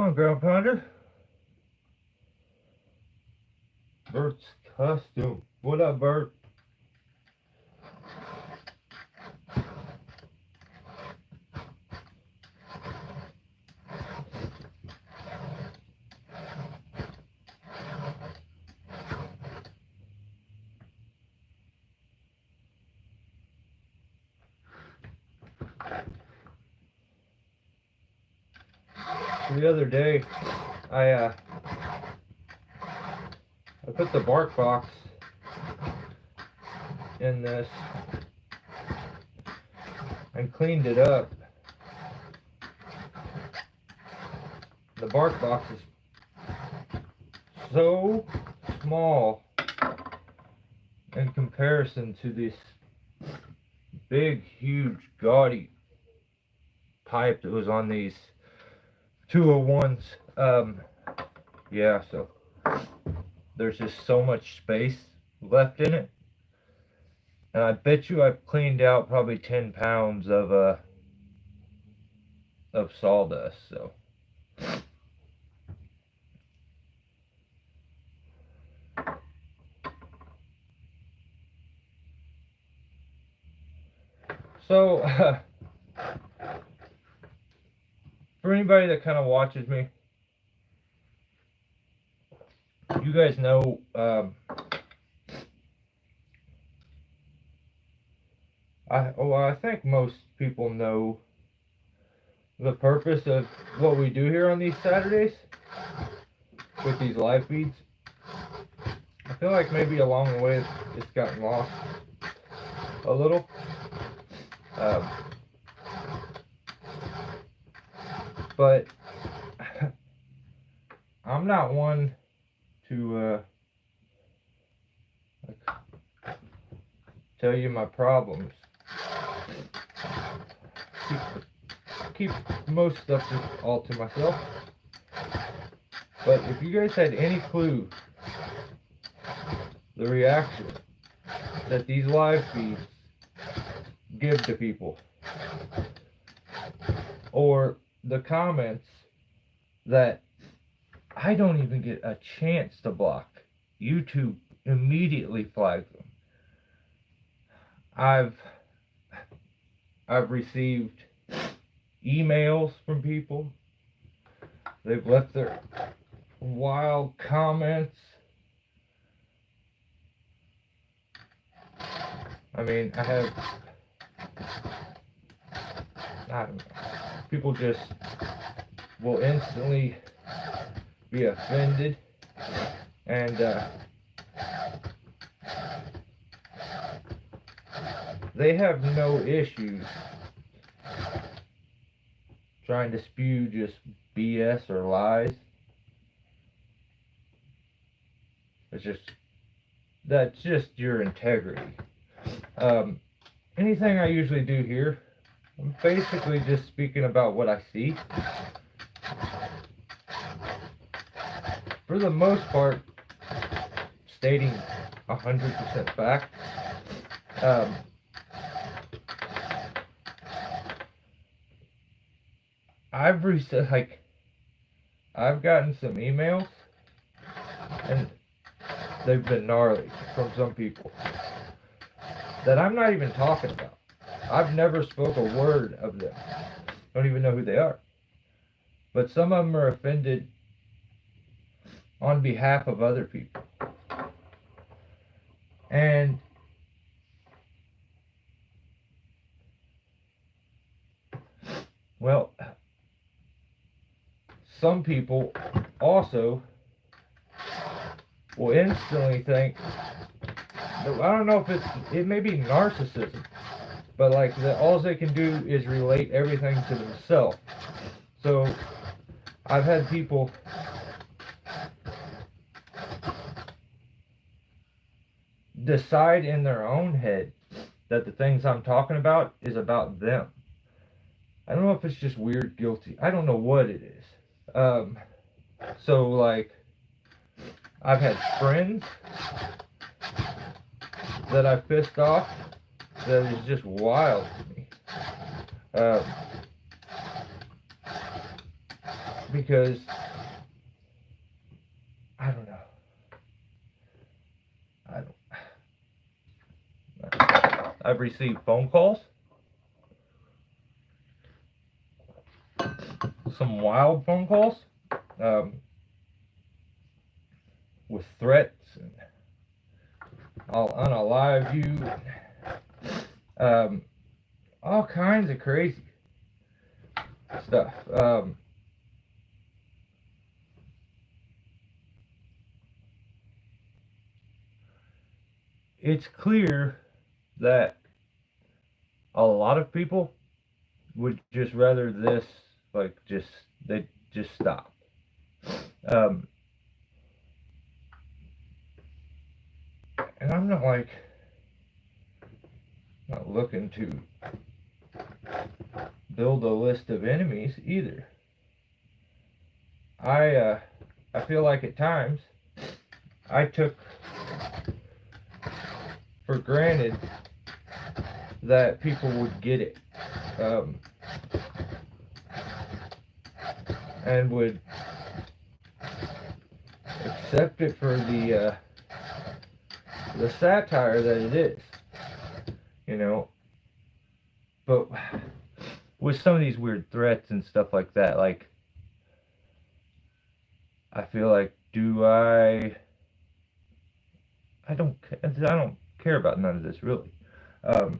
on, ground pounder. Bert's costume. What up, Bert? The other day, I put the bark box in this and cleaned it up. The bark box is so small in comparison to this big, huge, gaudy pipe that was on these 201s. Yeah, so there's just so much space left in it. And I bet you I've cleaned out probably 10 pounds of sawdust, so. So, for anybody that kind of watches me, you guys know, I think most people know the purpose of what we do here on these Saturdays with these live feeds. I feel like maybe along the way it's gotten lost a little. But I'm not one to tell you my problems. Keep most stuff all to myself. But if you guys had any clue the reaction that these live feeds give to people, or the comments that I don't even get a chance to block, YouTube immediately flags them. I've received emails from people. They've left their wild comments. I mean, I don't know. People just will instantly be offended, and they have no issues trying to spew just BS or lies. That's just your integrity. Anything I usually do here, I'm basically just speaking about what I see. For the most part, stating 100% fact. I've gotten some emails, and they've been gnarly from some people that I'm not even talking about. I've never spoke a word of them. Don't even know who they are. But some of them are offended on behalf of other people. And well, some people also will instantly think, I don't know if it may be narcissism, but like all they can do is relate everything to themselves. So I've had people decide in their own head that the things I'm talking about is about them. I don't know if it's just weird guilty. I don't know what it is. So like, I've had friends that I've pissed off that is just wild to me. because I don't know. I've received phone calls, some wild phone calls, um, with threats and I'll unalive you, all kinds of crazy stuff. It's clear that a lot of people would just rather this, like, they just stop. Um, and I'm not looking to build a list of enemies either. I feel like at times I took for granted that people would get it, and would accept it for the satire that it is, you know. But with some of these weird threats and stuff like that, like, I feel like, I don't care about none of this really. Um,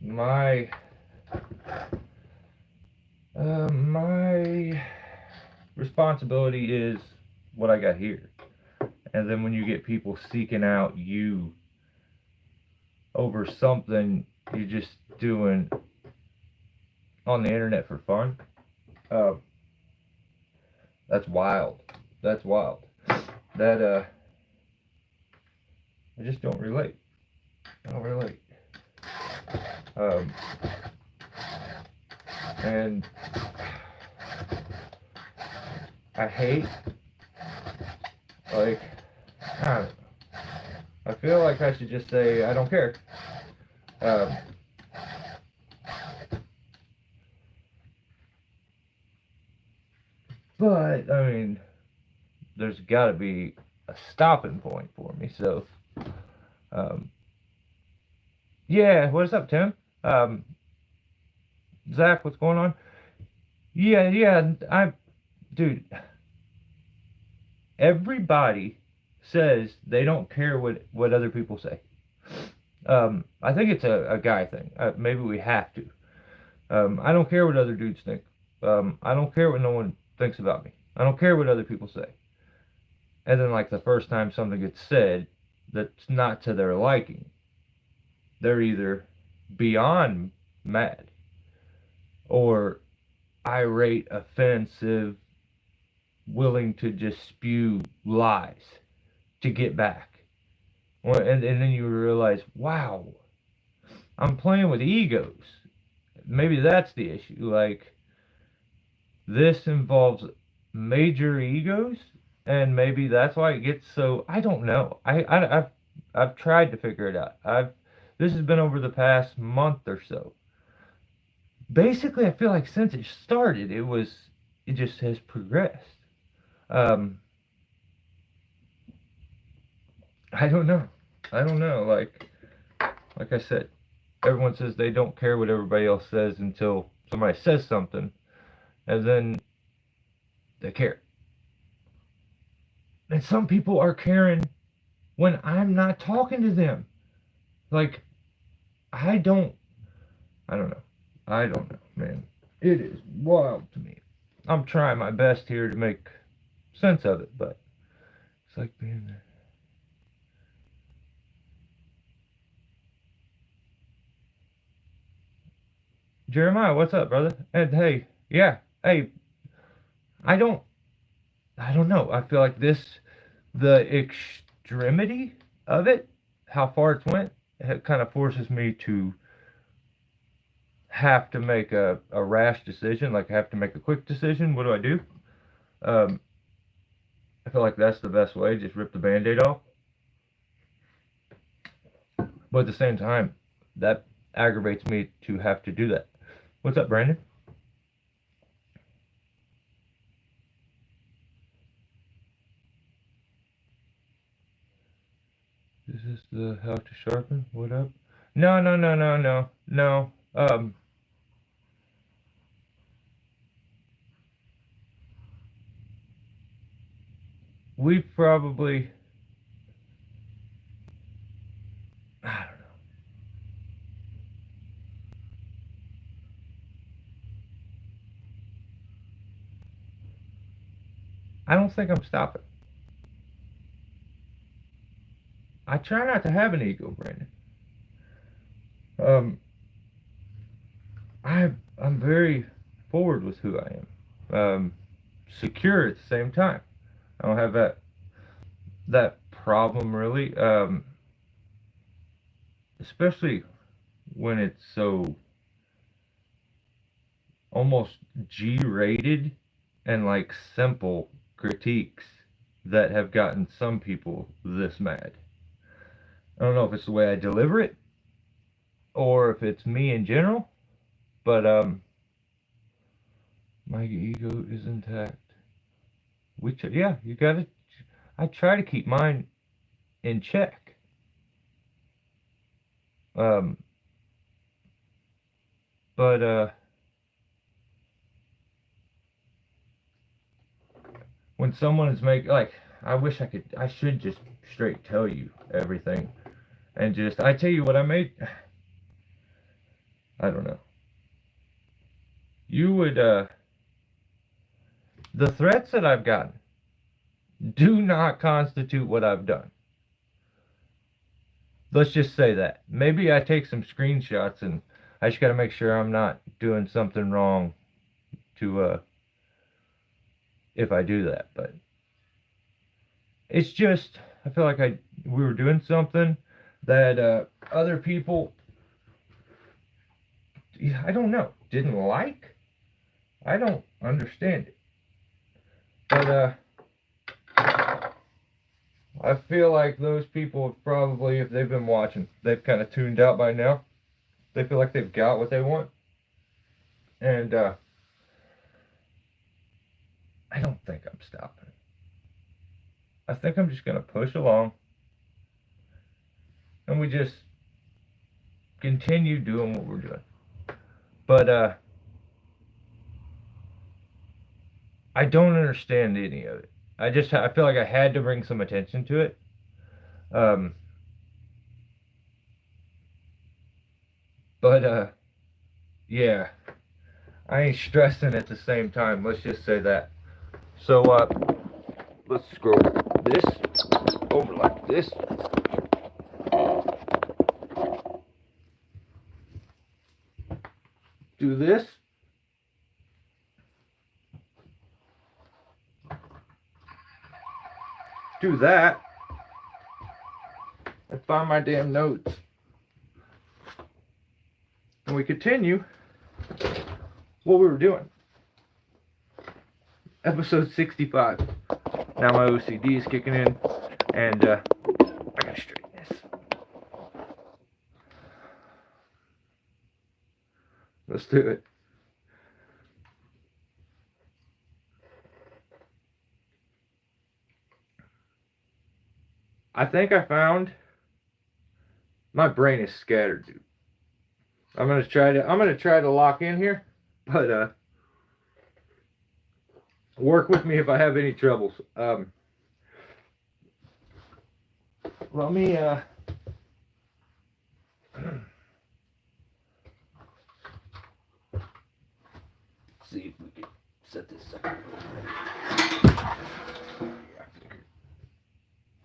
my my responsibility is what I got here, and then when you get people seeking out you over something you're just doing on the internet for fun, uh, that's wild. That's wild. That I just don't relate. I don't relate. Um, and I hate, like, I don't know. I feel like I should just say I don't care. Um, but I mean, there's got to be a stopping point for me. So, um, yeah. What's up, Tim? Um, Zach, what's going on? Yeah, yeah. Dude. Everybody says they don't care what other people say. I think it's a guy thing. Maybe we have to. I don't care what other dudes think. I don't care what no one thinks about me. I don't care what other people say. And then, like, the first time something gets said that's not to their liking, they're either beyond mad or irate, offensive, willing to just spew lies to get back. Well, and then you realize, wow, I'm playing with egos. Maybe that's the issue. Like, this involves major egos, and maybe that's why it gets so. I don't know. I've tried to figure it out. This has been over the past month or so. Basically, I feel like since it started, it just has progressed. Um, I don't know. I don't know. Like I said, everyone says they don't care what everybody else says until somebody says something, and then they care. And some people are caring when I'm not talking to them. Like, I don't, I don't know. I don't know, man. It is wild to me. I'm trying my best here to make sense of it, but it's like being there. Jeremiah, what's up, brother? And hey, yeah, hey, I don't, I don't know. I feel like the extremity of it, how far it's went, it kind of forces me to have to make a rash decision. Like, I have to make a quick decision. What do I do? Um, I feel like that's the best way. Just rip the band-aid off. But at the same time, that aggravates me to have to do that. What's up, Brandon? is the how to sharpen. What up? No, no, no, no, no, no. We probably, I don't know. I don't think I'm stopping. I try not to have an ego, Brandon. Um, I'm very forward with who I am. Secure at the same time. I don't have that problem really. Especially when it's so almost G-rated and like simple critiques that have gotten some people this mad. I don't know if it's the way I deliver it or if it's me in general, but my ego is intact. Yeah, you gotta. I try to keep mine in check. Um, but when someone is making like, I should just straight tell you everything and just I tell you what I made. I don't know. You would the threats that I've gotten do not constitute what I've done. Let's just say that. Maybe I take some screenshots and I just got to make sure I'm not doing something wrong to if I do that. But it's just I feel like we were doing something that other people I don't know didn't like. I don't understand it. But I feel like those people have probably, if they've been watching, they've kind of tuned out by now. They feel like they've got what they want. And I don't think I'm stopping. I think I'm just going to push along. And we just continue doing what we're doing. But I don't understand any of it. I feel like I had to bring some attention to it. Um, but yeah, I ain't stressing at the same time. Let's just say that. So let's scroll this over like this. Do this. Do that. And find my damn notes. And we continue what we were doing. Episode 65. Now my OCD is kicking in, and I gotta straighten this. Let's do it. I think I found my brain is scattered, dude. I'm gonna try to lock in here, but work with me if I have any troubles. Let me see if we can set this up.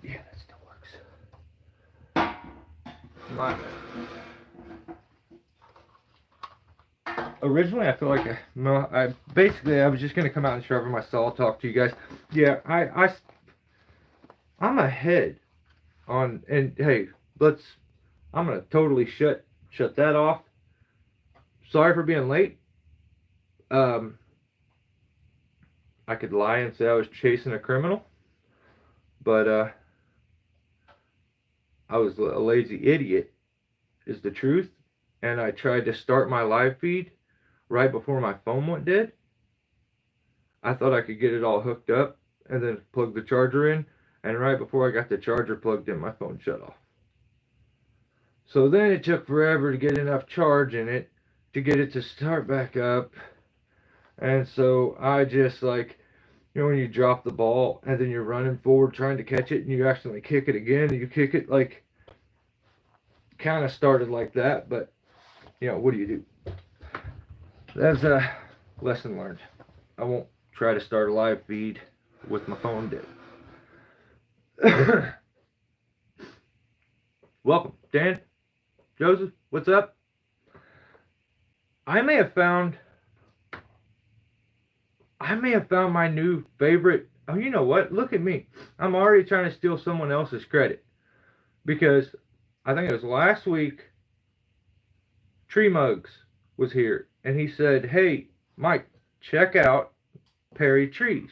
Yeah, that still works. Originally, I feel like I was just gonna come out and sharpen my saw, talk to you guys. Yeah, I'm ahead on, and hey, I'm gonna totally shut that off. Sorry for being late. I could lie and say I was chasing a criminal, but I was a lazy idiot, is the truth. And I tried to start my live feed right before my phone went dead. I thought I could get it all hooked up and then plug the charger in. And right before I got the charger plugged in, my phone shut off. So then it took forever to get enough charge in it to get it to start back up. And so I just like, you know, when you drop the ball and then you're running forward trying to catch it and you accidentally kick it again and you kick it, like, kind of started like that. But, you know, what do you do? That's a lesson learned. I won't try to start a live feed with my phone dead. Welcome, Dan, Joseph, what's up? I may have found my new favorite. Oh, you know what? Look at me. I'm already trying to steal someone else's credit because I think it was last week. Tree Mugs was here and he said, "Hey, Mike, check out Perry Trees."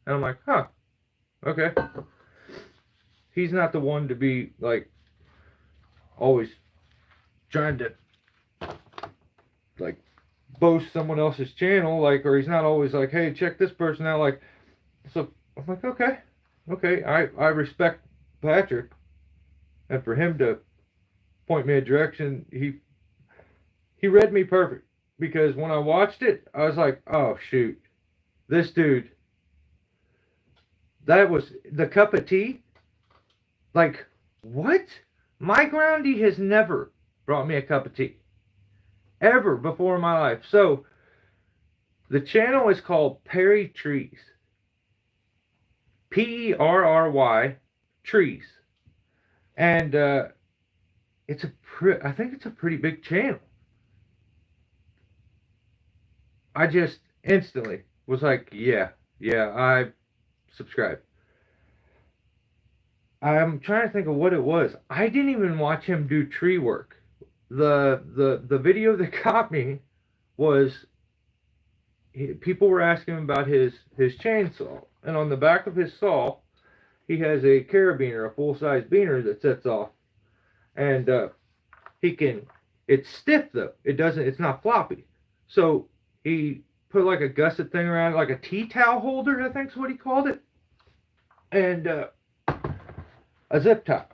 And I'm like, "Huh, okay." He's not the one to be like always trying to like boast someone else's channel, like, or he's not always like, "Hey, check this person out." Like, so I'm like, okay, I respect Patrick, and for him to point me a direction, he read me perfect because when I watched it, I was like, oh shoot, this dude, that was the cup of tea. Like, what? My groundie has never brought me a cup of tea ever before in my life. So the channel is called Perry Trees. Perry Trees. And I think it's a pretty big channel. I just instantly was like, yeah, I subscribe. I'm trying to think of what it was. I didn't even watch him do tree work. The video that got me was people were asking him about his chainsaw, and on the back of his saw, he has a carabiner, a full size beaner that sets off, and he can. It's stiff though. It doesn't. It's not floppy. So he put like a gusset thing around, like a tea towel holder, I think's what he called it, and a zip tie.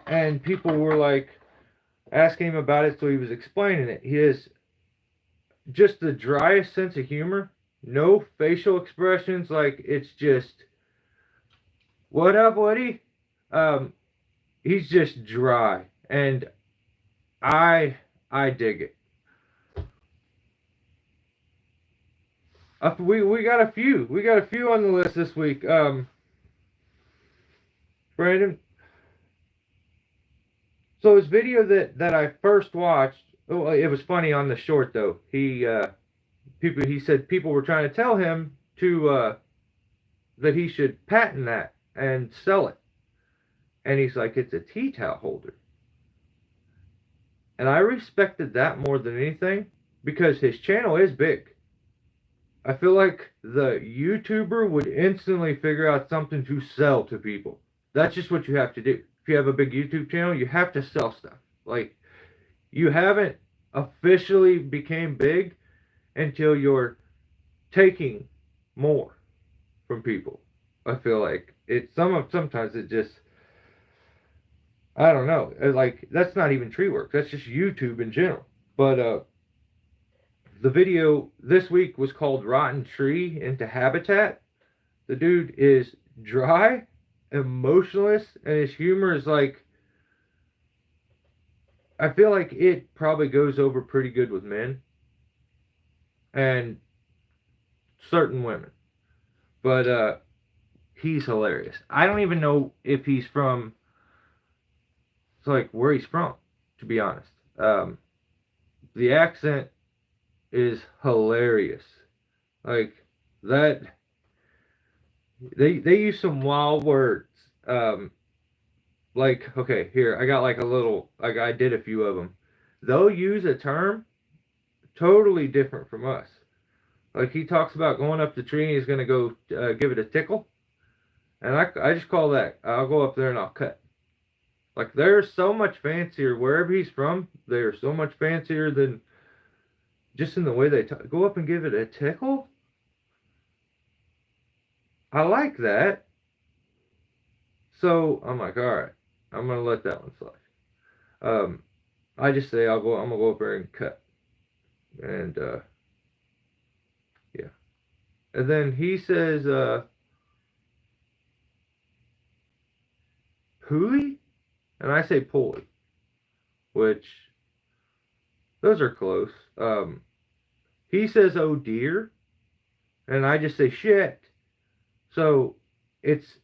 And people were like asking him about it, so he was explaining it. He has just the driest sense of humor, no facial expressions. Like, it's just, what up, Woody? He's just dry, and I dig it. We got a few. We got a few on the list this week. Brandon. So his video that I first watched, oh, it was funny on the short though. He said people were trying to tell him to that he should patent that and sell it. And he's like, it's a tea towel holder. And I respected that more than anything because his channel is big. I feel like the YouTuber would instantly figure out something to sell to people. That's just what you have to do. If you have a big YouTube channel, you have to sell stuff. Like, you haven't officially became big until you're taking more from people. I feel like it's sometimes it just, I don't know. Like, that's not even tree work. That's just YouTube in general. But the video this week was called Rotten Tree into Habitat. The dude is dry, emotionless, and his humor is like, I feel like it probably goes over pretty good with men and certain women. But he's hilarious. I don't even know if he's from, it's like where he's from, to be honest. The accent is hilarious. Like, that, they use some wild words. Like, okay, here, I got like a little, like, I did a few of them. They'll use a term totally different from us. Like, he talks about going up the tree and he's going to go give it a tickle. And I just call that, I'll go up there and I'll cut. Like, they're so much fancier wherever he's from. They're so much fancier than just in the way they talk. Go up and give it a tickle? I like that. So I'm like, all right, I'm going to let that one slide. I just say I'm gonna go over and cut, and yeah. And then he says pulley, and I say pulley, which those are close. He says oh dear, and I just say shit. So it's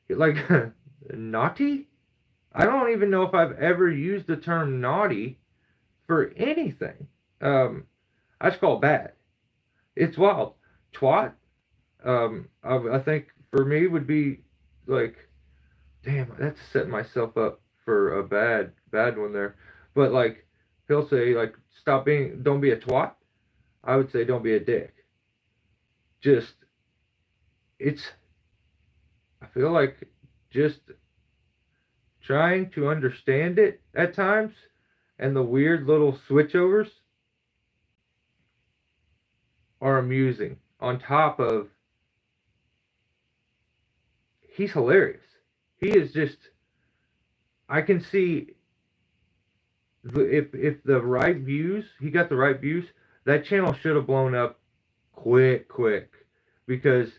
like naughty. I don't even know if I've ever used the term naughty for anything. I just call it bad. It's wild. Twat. I think for me would be like, damn, that's setting myself up for a bad one there. But like, he'll say like, don't be a twat. I would say don't be a dick. Just, it's, I feel like just trying to understand it at times and the weird little switchovers are amusing. On top of, he's hilarious. He is just, I can see if the right views, he got the right views, that channel should have blown up quick, because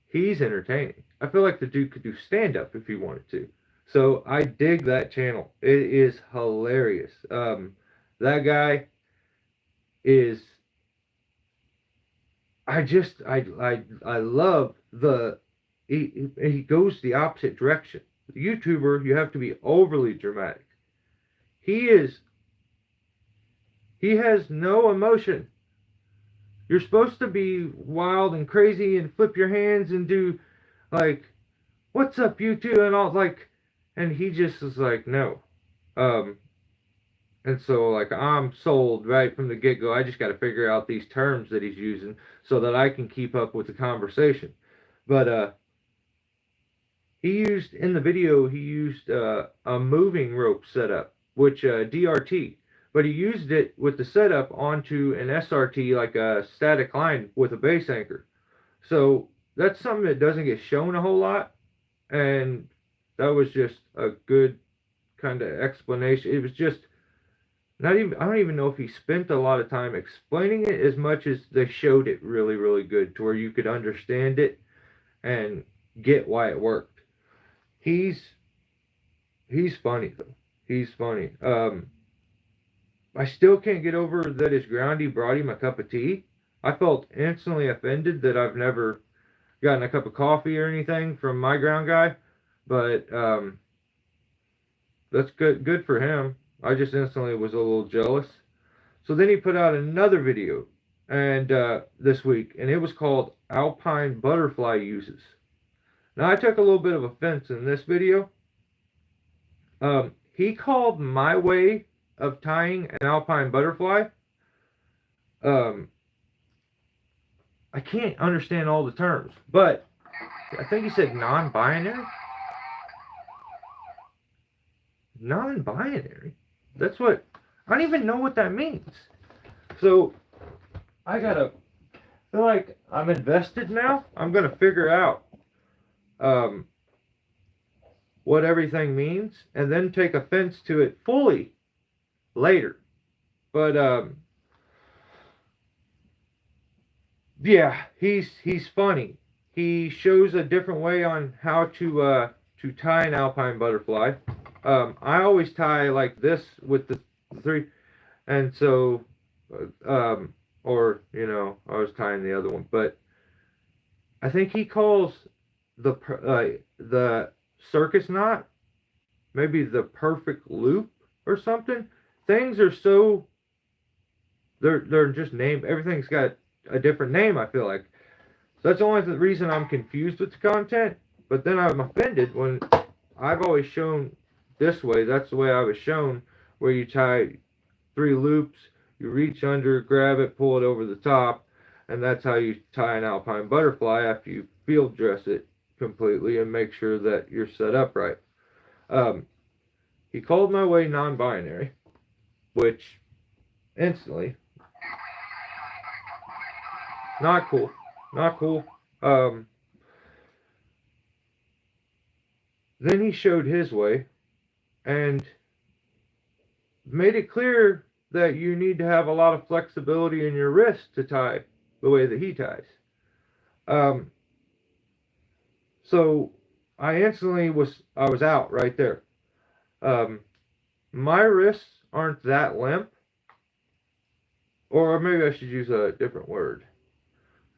he's entertaining. I feel like the dude could do stand up if he wanted to. So I dig that channel. It is hilarious. That guy is. I love the. He goes the opposite direction. The YouTuber, you have to be overly dramatic. He is. He has no emotion. You're supposed to be wild and crazy and flip your hands and do like, what's up, you two, and all like, and he just is like, no. And so like I'm sold right from the get go. I just got to figure out these terms that he's using so that I can keep up with the conversation. But he used in the video he used a moving rope setup, which DRT. But he used it with the setup onto an SRT, like a static line with a base anchor. So that's something that doesn't get shown a whole lot. And that was just a good kind of explanation. It was just not even, I don't even know if he spent a lot of time explaining it as much as they showed it really good to where you could understand it and get why it worked. He's funny though. He's funny. I still can't get over that his groundy brought him a cup of tea. I felt instantly offended that I've never gotten a cup of coffee or anything from my ground guy, but that's good for him. I just instantly was a little jealous. So then he put out another video and this week, and it was called Alpine Butterfly Uses. Now I took a little bit of offense in this video. He called my way of tying an alpine butterfly. I can't understand all the terms, but I think he said non-binary. Non-binary? That's what, I don't even know what that means. So I feel like I'm invested now. I'm gonna figure out what everything means and then take offense to it fully later. But yeah, he's funny. He shows a different way on how to tie an alpine butterfly. I always tie like this with the three, and so or I was tying the other one, but I think he calls the circus knot maybe the perfect loop or something. Things are so they're just named. Everything's got a different name, I feel like. So that's the only reason I'm confused with the content. But then I'm offended when I've always shown this way. That's the way I was shown, where you tie 3 loops, you reach under, grab it, pull it over the top, and that's how you tie an alpine butterfly after you field dress it completely and make sure that you're set up right. He called my way non-binary, which instantly, not cool. Then he showed his way, and made it clear that you need to have a lot of flexibility in your wrist to tie the way that he ties. So I instantly I was out right there. My wrists aren't that limp, or maybe I should use a different word.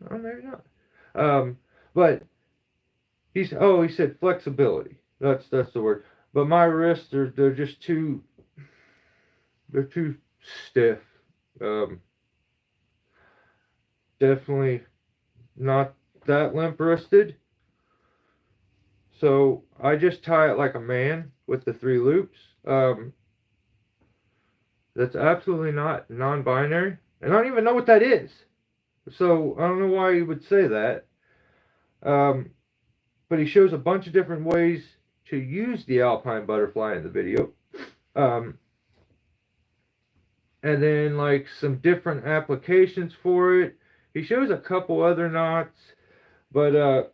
Oh, maybe not. But he said flexibility. That's the word. But my wrists they're just too stiff. Definitely not that limp wristed. So I just tie it like a man with the 3 loops. That's absolutely not non-binary, and I don't even know what that is. So I don't know why he would say that. But he shows a bunch of different ways to use the alpine butterfly in the video. And then like some different applications for it. He shows a couple other knots, but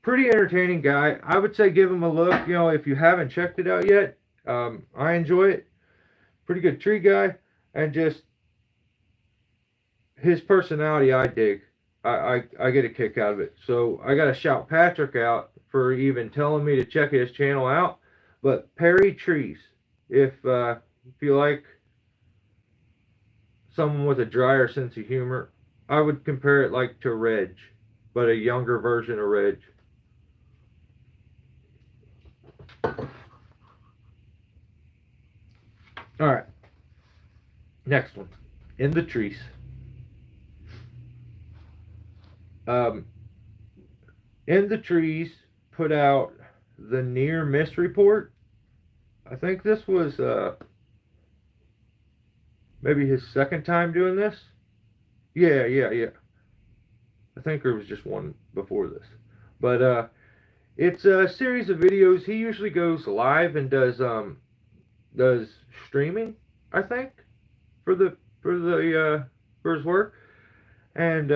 pretty entertaining guy. I would say give him a look, if you haven't checked it out yet. I enjoy it. Pretty good tree guy, and just his personality I dig. I get a kick out of it. So I gotta shout Patrick out for even telling me to check his channel out. But Perry Trees, if you like someone with a drier sense of humor, I would compare it like to Reg, but a younger version of Reg. Alright. Next one. In the Trees. In the Trees put out the near miss report. I think this was maybe his second time doing this. Yeah. I think there was just one before this. But it's a series of videos. He usually goes live and does streaming, I think, for his work. And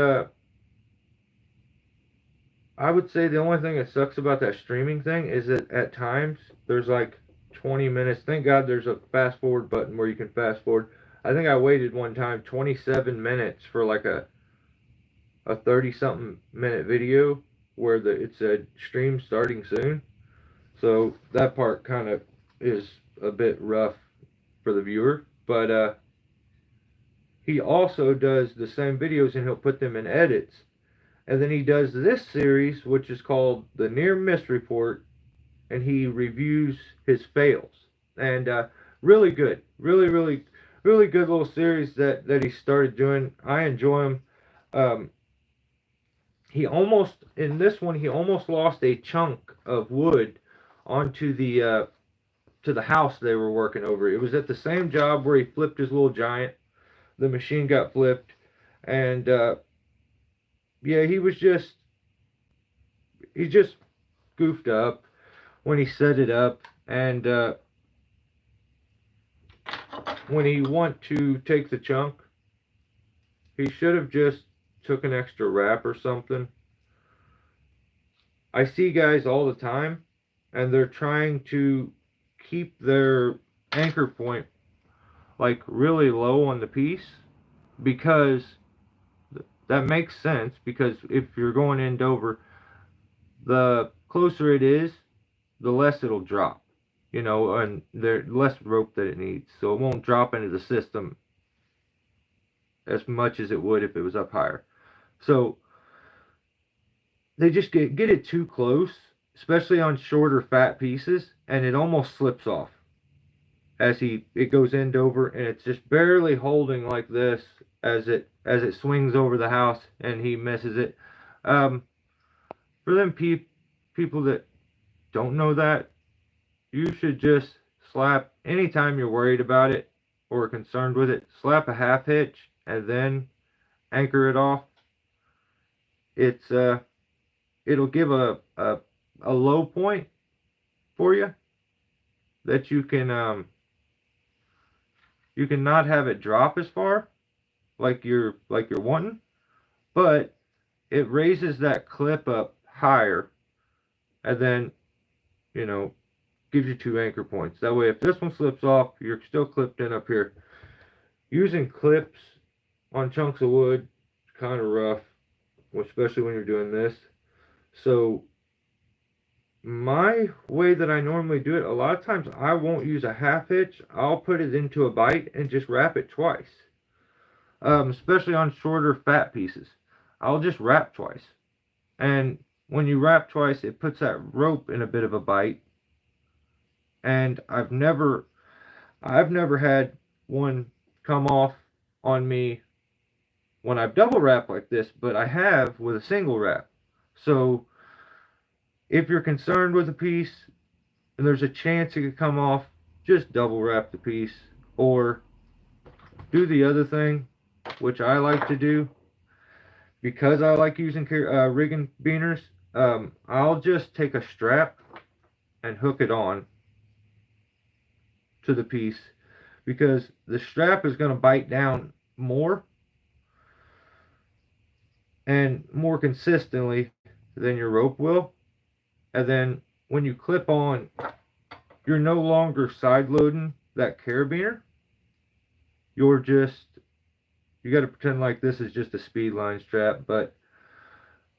I would say the only thing that sucks about that streaming thing is that at times there's like 20 minutes. Thank God there's a fast forward button where you can fast forward. I think I waited one time 27 minutes for like a 30 something minute video where it said stream starting soon. So that part kind of is a bit rough for the viewer. But he also does the same videos and he'll put them in edits. And then he does this series, which is called the Near Miss Report, and he reviews his fails. And really good. Really good little series that he started doing. I enjoy him. In this one, he almost lost a chunk of wood onto the to the house they were working over. It was at the same job where he flipped his little giant. The machine got flipped, and yeah, he just goofed up when he set it up, and when he went to take the chunk, he should have just took an extra wrap or something. I see guys all the time, and they're trying to keep their anchor point like really low on the piece, because that makes sense, because if you're going end over, the closer it is, the less it'll drop, and there's less rope that it needs, so it won't drop into the system as much as it would if it was up higher. So they just get it too close, especially on shorter fat pieces, and it almost slips off as it goes end over, and it's just barely holding like this as it swings over the house, and he misses it. For them people that don't know that, you should just slap, anytime you're worried about it or concerned with it, slap a half hitch and then anchor it off. It'll give a low point for you that you can not have it drop as far like you're wanting, but it raises that clip up higher, and then gives you 2 anchor points. That way, if this one slips off, you're still clipped in up here. Using clips on chunks of wood is kind of rough, especially when you're doing this. So my way that I normally do it, a lot of times I won't use a half hitch. I'll put it into a bite and just wrap it twice. Especially on shorter fat pieces. I'll just wrap twice. And when you wrap twice, it puts that rope in a bit of a bite. And I've never had one come off on me when I've double wrapped like this, but I have with a single wrap. So if you're concerned with a piece and there's a chance it could come off, just double wrap the piece, or do the other thing, which I like to do because I like using rigging beaners. I'll just take a strap and hook it on to the piece, because the strap is going to bite down more and more consistently than your rope will. And then when you clip on, you're no longer side loading that carabiner. You got to pretend like this is just a speed line strap, but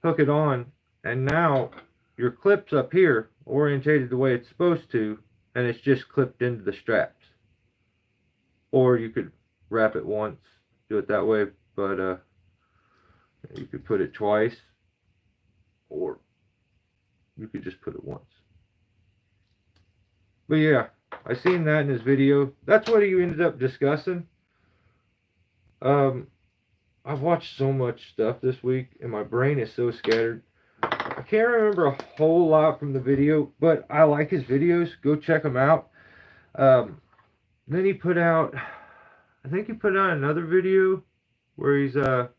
hook it on, and now your clip's up here orientated the way it's supposed to, and it's just clipped into the straps. Or you could wrap it once, do it that way, but you could put it twice, or you could just put it once. But yeah, I seen that in his video. That's what he ended up discussing. I've watched so much stuff this week, and my brain is so scattered. I can't remember a whole lot from the video, but I like his videos. Go check them out. Then he put out, I think he put out another video where he's, what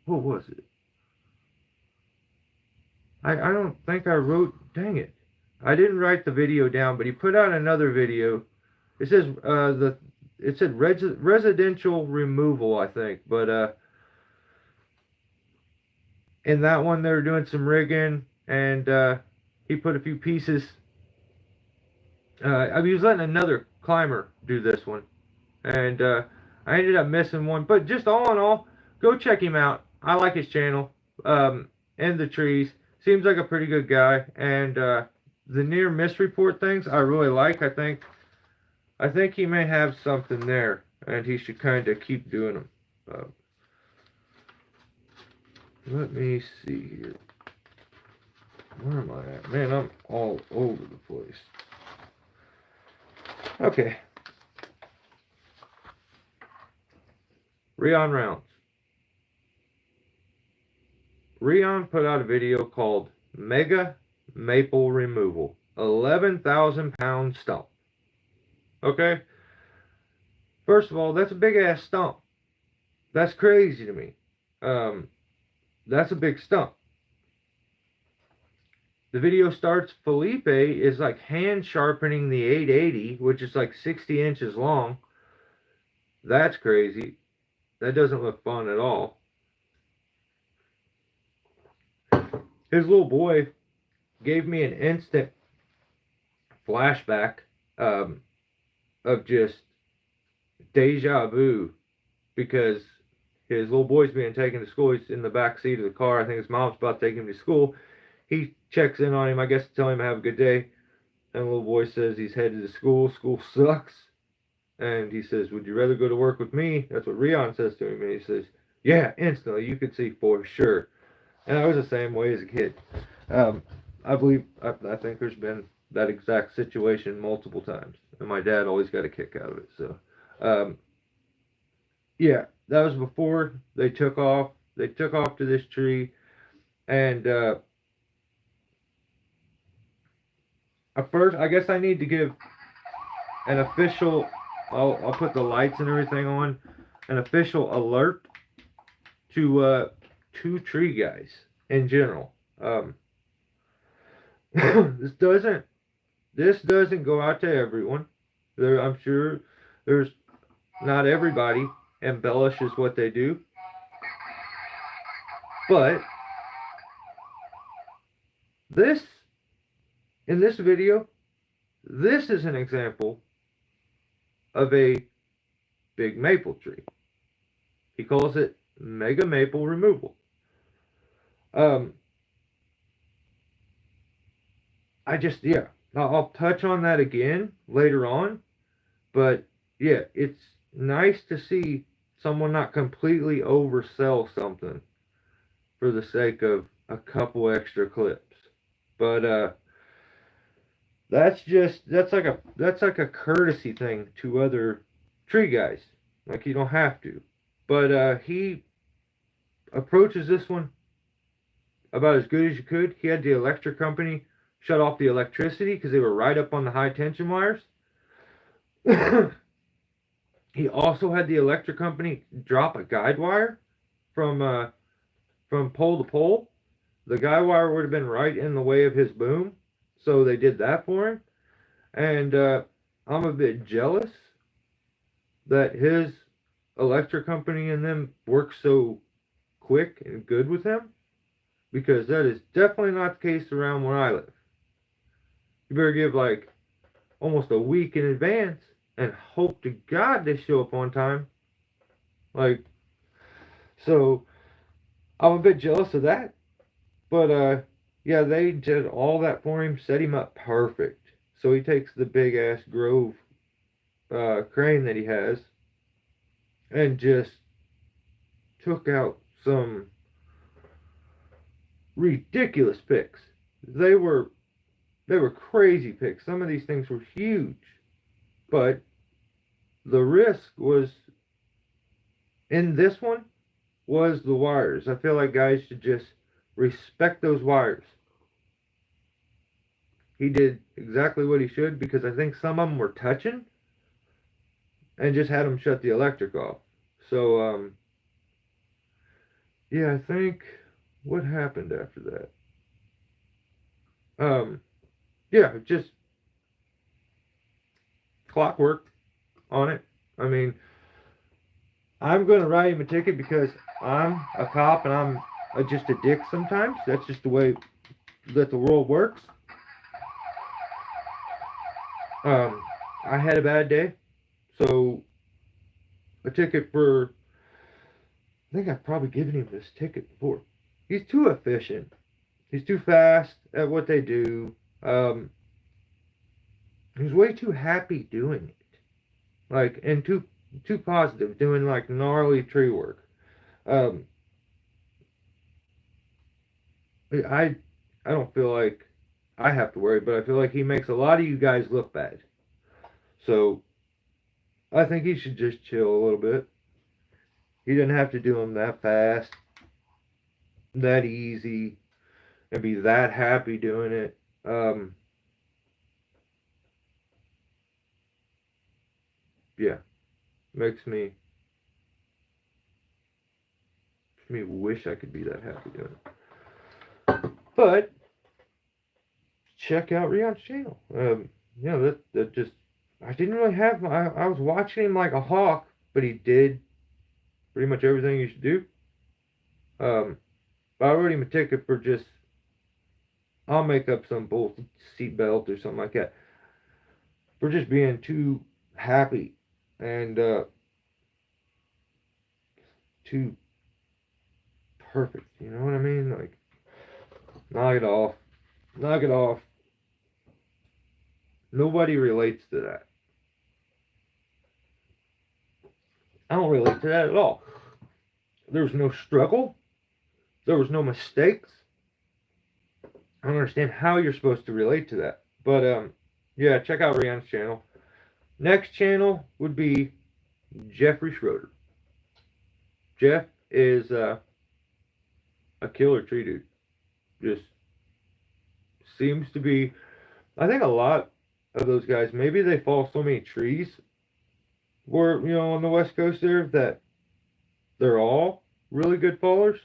was it? I don't think I wrote, dang it. I didn't write the video down, but he put out another video. It says, it said residential removal, I think, but, in that one they were doing some rigging, and, he put a few pieces. I was letting another climber do this one, and I ended up missing one. But just all in all, go check him out. I like his channel. And the trees. Seems like a pretty good guy. And the near miss report things I really like. I think he may have something there, and he should kind of keep doing them. Let me see here. Where am I at? Man, I'm all over the place. Okay. Rion Rounds. Rion put out a video called Mega Maple Removal. 11,000 pound stump. Okay? First of all, that's a big ass stump. That's crazy to me. That's a big stump. The video starts, Felipe is like hand sharpening the 880, which is like 60 inches long. That's crazy. That doesn't look fun at all. His little boy gave me an instant flashback of just deja vu, because his little boy's being taken to school. He's in the back seat of the car. I think his mom's about to take him to school. He checks in on him, I guess, to tell him to have a good day. And the little boy says he's headed to school. School sucks. And he says, would you rather go to work with me? That's what Rion says to him. And he says, yeah, instantly. You could see for sure. And I was the same way as a kid. I think there's been that exact situation multiple times. And my dad always got a kick out of it. So, yeah, that was before they took off. They took off to this tree. And, first, I guess I need to give an official, I'll put the lights and everything on, an official alert to two tree guys in general. This doesn't go out to everyone. I'm sure there's not everybody embellishes what they do, but This, in this video, this is an example of a big maple tree. He calls it mega maple removal. Um, yeah, I'll touch on that again later on, but yeah, it's nice to see someone not completely oversell something for the sake of a couple extra clips. But that's like a courtesy thing to other tree guys. Like you don't have to. But he approaches this one about as good as you could. He had the electric company shut off the electricity because they were right up on the high tension wires. He also had the electric company drop a guide wire from pole to pole. The guide wire would have been right in the way of his boom, so they did that for him. And I'm a bit jealous that his electric company and them work so quick and good with him, because that is definitely not the case around where I live. You better give like almost a week in advance and hope to God they show up on time. Like, so I'm a bit jealous of that. But yeah, they did all that for him, set him up perfect. So he takes the big ass Grove crane that he has and just took out some ridiculous picks. They were crazy picks. Some of these things were huge, but the risk was in this one was the wires. I feel like guys should just respect those wires. He did exactly what he should, because I think some of them were touching and just had him shut the electric off. So yeah, I think what happened after that? Yeah, just clockwork on it. I mean, I'm going to write him a ticket because I'm a cop and I'm just a dick sometimes. That's just the way that the world works. I had a bad day, so a ticket for, I think I've probably given him this ticket before. He's too efficient. He's too fast at what they do. He's way too happy doing it. Like, and too positive, doing like gnarly tree work. Um, I I don't feel like I have to worry, but I feel like he makes a lot of you guys look bad. So I think he should just chill a little bit. He didn't have to do them that fast, that easy, and be that happy doing it. Yeah, makes me wish I could be that happy doing it. But check out Rion's channel. You know, that just, I didn't really have, I was watching him like a hawk, but he did pretty much everything you should do. But I wrote him a ticket for just, I'll make up some bull seatbelt or something like that, for just being too happy and too perfect. You know what I mean? Like, knock it off. Knock it off. Nobody relates to that. I don't relate to that at all. There was no struggle. There was no mistakes. I don't understand how you're supposed to relate to that. But yeah, check out Rion's channel. Next channel would be Jeffrey Schroeder. Jeff is a killer tree dude. Just seems to be. I think a lot of those guys, maybe they fall so many trees, where, you know, on the West Coast there, that they're all really good fallers,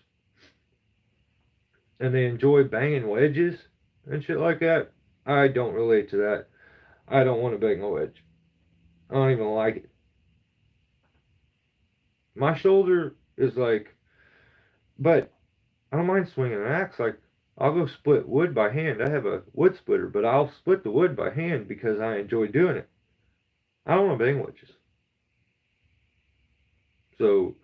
and they enjoy banging wedges and shit like that. I don't relate to that. I don't want to bang a wedge. I don't even like it. My shoulder is like, but I don't mind swinging an axe. Like, I'll go split wood by hand. I have a wood splitter, but I'll split the wood by hand because I enjoy doing it. I don't want to bang wedges. So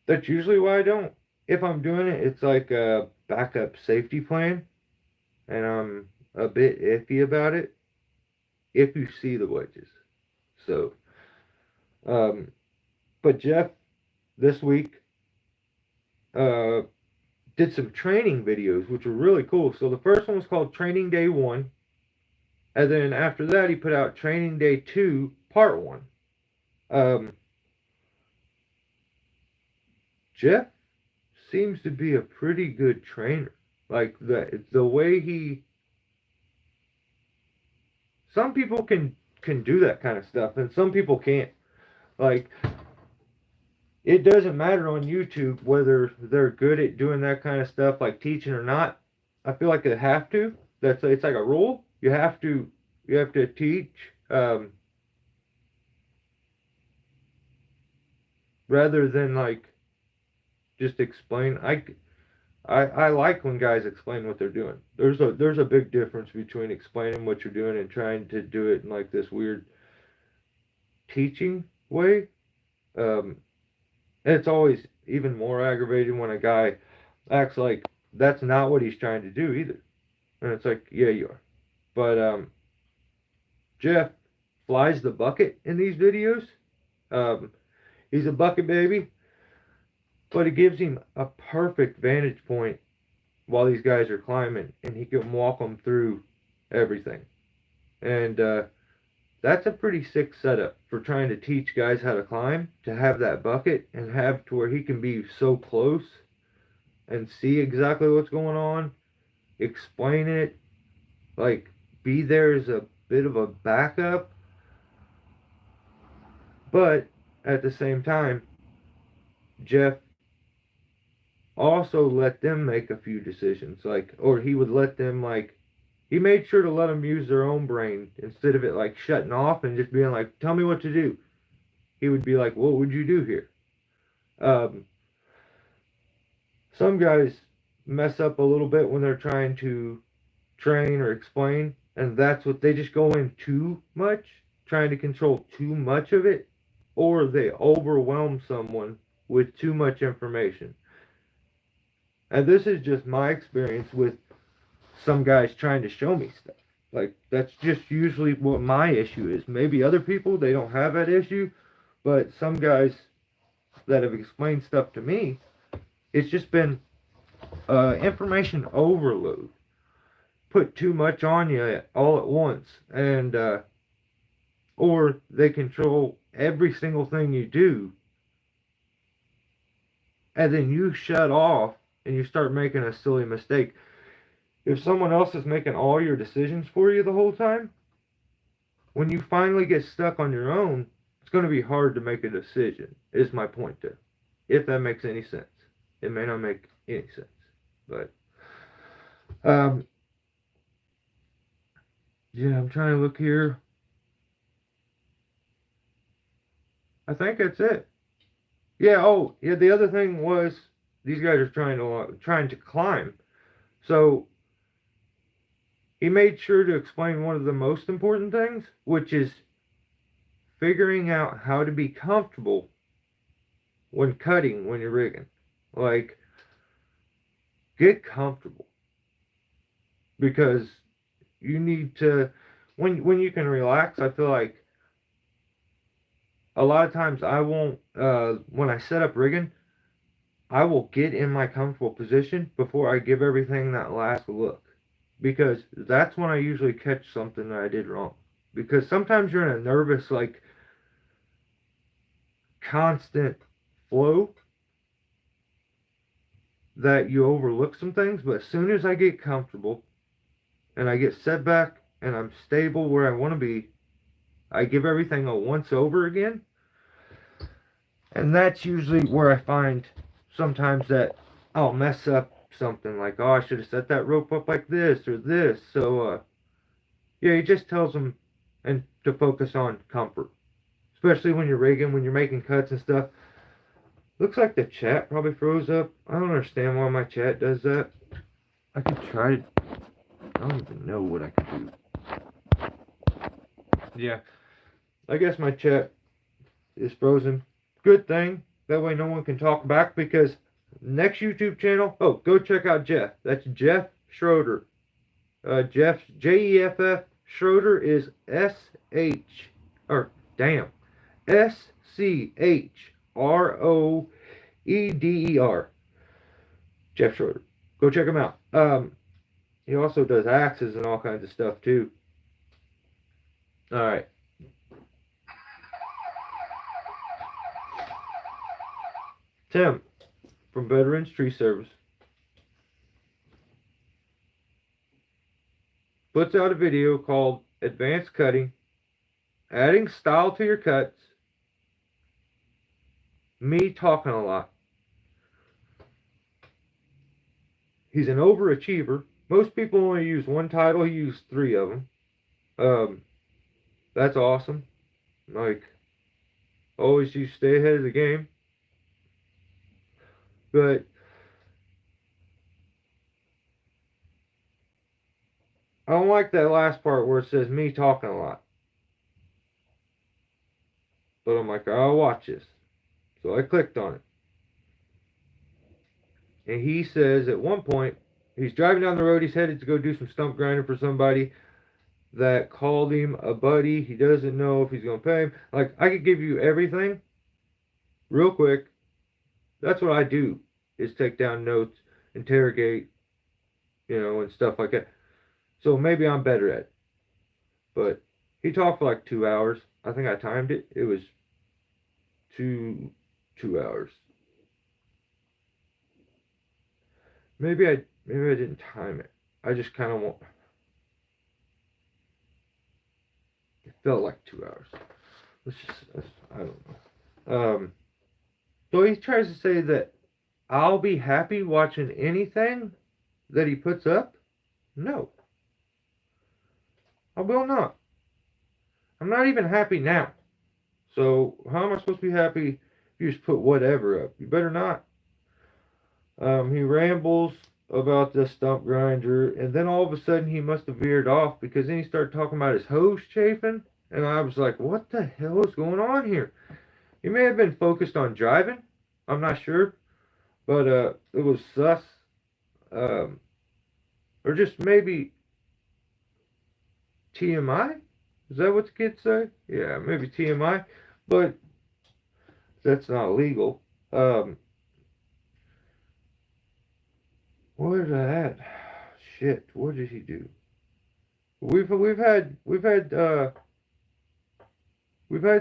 that's usually why I don't. If I'm doing it, it's like a backup safety plan, and I'm a bit iffy about it if you see the wedges. So, um, but Jeff this week uh, did some training videos, which were really cool. So the first one was called Training Day 1, and then after that, he put out Training Day 2, Part 1. Um, Jeff seems to be a pretty good trainer. Like the way he, some people can do that kind of stuff, and some people can't. Like it doesn't matter on YouTube whether they're good at doing that kind of stuff, like teaching or not. I feel like they have to. It's like a rule. You have to teach rather than like just explain. I like when guys explain what they're doing. There's a big difference between explaining what you're doing and trying to do it in like this weird teaching way. Um, and it's always even more aggravating when a guy acts like that's not what he's trying to do either. And it's like, yeah, you are. But Jeff flies the bucket in these videos. Um, he's a bucket baby, but it gives him a perfect vantage point while these guys are climbing, and he can walk them through everything. And that's a pretty sick setup for trying to teach guys how to climb, to have that bucket and have to where he can be so close and see exactly what's going on, explain it, like be there as a bit of a backup, but at the same time, Jeff also let them make a few decisions, like, or he would let them, like, he made sure to let them use their own brain instead of it, like, shutting off and just being like, tell me what to do. He would be like, what would you do here? Um, some guys mess up a little bit when they're trying to train or explain, and that's what they just go in too much, trying to control too much of it, or they overwhelm someone with too much information. And this is just my experience with some guys trying to show me stuff. Like, that's just usually what my issue is. Maybe other people, they don't have that issue, but some guys that have explained stuff to me, it's just been information overload. Put too much on you all at once, and or they control every single thing you do, and then you shut off and you start making a silly mistake. If someone else is making all your decisions for you the whole time, when you finally get stuck on your own, it's going to be hard to make a decision, is my point there. If that makes any sense. It may not make any sense. But, yeah, I'm trying to look here. I think that's it. Yeah, oh, yeah, the other thing was these guys are trying to climb. So he made sure to explain one of the most important things, which is figuring out how to be comfortable when cutting, when you're rigging. Like, get comfortable. Because you need to, when you can relax, I feel like a lot of times I won't, when I set up rigging, I will get in my comfortable position before I give everything that last look. Because that's when I usually catch something that I did wrong. Because sometimes you're in a nervous, like, constant flow that you overlook some things. But as soon as I get comfortable and I get set back and I'm stable where I want to be, I give everything a once over again. And that's usually where I find sometimes that I'll mess up something, like, oh, I should have set that rope up like this or this. So, yeah, he just tells them and to focus on comfort, especially when you're rigging, when you're making cuts and stuff. Looks like the chat probably froze up. I don't understand why my chat does that. I could try to... I don't even know what I could do. Yeah. I guess my chat is frozen. Good thing. That way no one can talk back, because next YouTube channel... Oh, go check out Jeff. That's Jeff Schroeder. Jeff, Jeff Schroeder is S-H... Or, damn. Schroeder. Jeff Schroeder. Go check him out. He also does axes and all kinds of stuff too. Alright. Tim from Veterans Tree Service puts out a video called Advanced Cutting, Adding Style to Your Cuts, me talking a lot. He's an overachiever. Most people only use one title. He used 3 of them. That's awesome. Like, always you stay ahead of the game. But I don't like that last part where it says me talking a lot. But I'm like, I'll watch this. So I clicked on it. And he says at one point, he's driving down the road, he's headed to go do some stump grinding for somebody that called him a buddy. He doesn't know if he's going to pay him. Like, I could give you everything real quick. That's what I do, is take down notes, interrogate, and stuff like that. So maybe I'm better at it. But he talked for like 2 hours. I think I timed it. It was two hours. Maybe I didn't time it. I just kind of want... It felt like 2 hours. I don't know. So he tries to say that I'll be happy watching anything that he puts up. No. I will not. I'm not even happy now. So how am I supposed to be happy if you just put whatever up? You better not. He rambles about the stump grinder, and then all of a sudden he must have veered off, because then he started talking about his hose chafing, and I was like, what the hell is going on here? He may have been focused on driving. I'm not sure. But it was sus. Or just maybe TMI? Is that what the kids say? Yeah, maybe TMI. But that's not legal. Where did I at? Shit, what did he do? We've had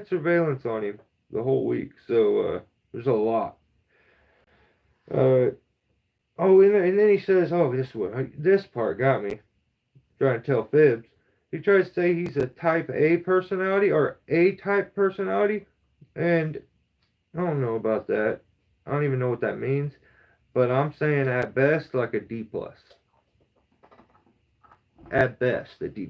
surveillance on him the whole week, so there's a lot. And then he says, oh, this part got me. Trying to tell fibs. He tries to say he's a type A personality or A-type personality, and I don't know about that. I don't even know what that means, but I'm saying at best like a D+. At best, a D+.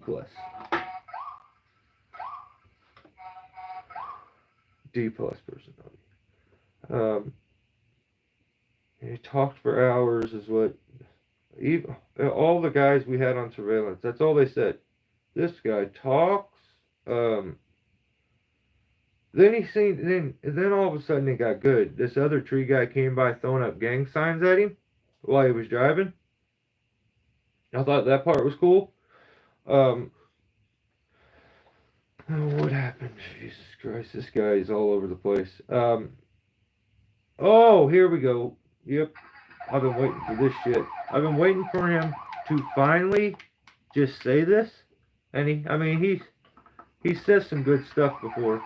D+ personality. He talked for hours, is what... Even, all the guys we had on surveillance, that's all they said. This guy talks. Then all of a sudden it got good. This other tree guy came by throwing up gang signs at him while he was driving. I thought that part was cool. What happened? Jesus Christ, this guy is all over the place. Oh, here we go. Yep. I've been waiting for this shit. I've been waiting for him to finally just say this. And he says some good stuff before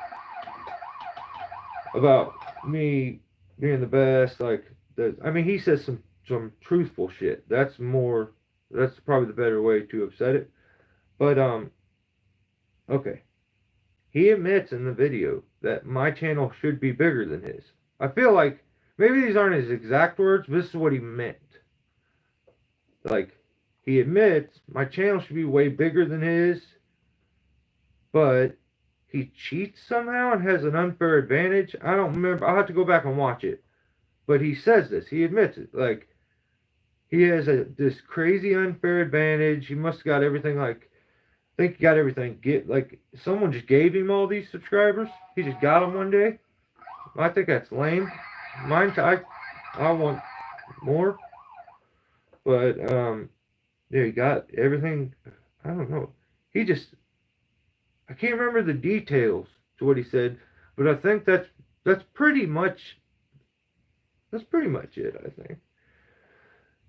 about me being the best. He says some truthful shit. That's probably the better way to have said it. But okay. He admits in the video that my channel should be bigger than his. I feel like maybe these aren't his exact words, but this is what he meant. Like, he admits my channel should be way bigger than his, but he cheats somehow and has an unfair advantage. I don't remember. I'll have to go back and watch it. But he says this. He admits it. Like, he has this crazy unfair advantage. He must have got everything like I think he got everything. Get like someone just gave him all these subscribers. He just got them one day. I think that's lame. Mine, I want more, but yeah, he got everything. I don't know. He just I can't remember the details to what he said, but I think that's pretty much it. I think.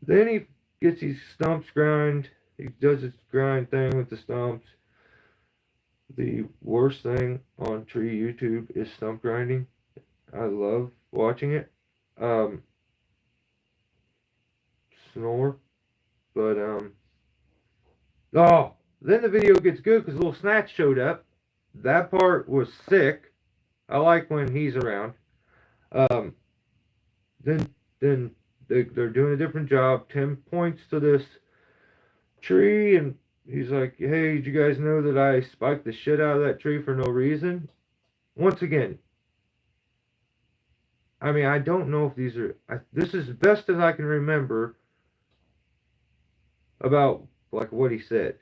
Then he gets his stumps grind. He does his grind thing with the stumps. The worst thing on tree YouTube is stump grinding. I love watching it. Um, Snore, but oh, then the video gets good because little Snatch showed up. That part was sick. I like when he's around. Um, then they're doing a different job. Tim points to this tree and he's like, "Hey, did you guys know that I spiked the shit out of that tree for no reason?" Once again, I mean, I don't know if these are. This is best as I can remember about like what he said.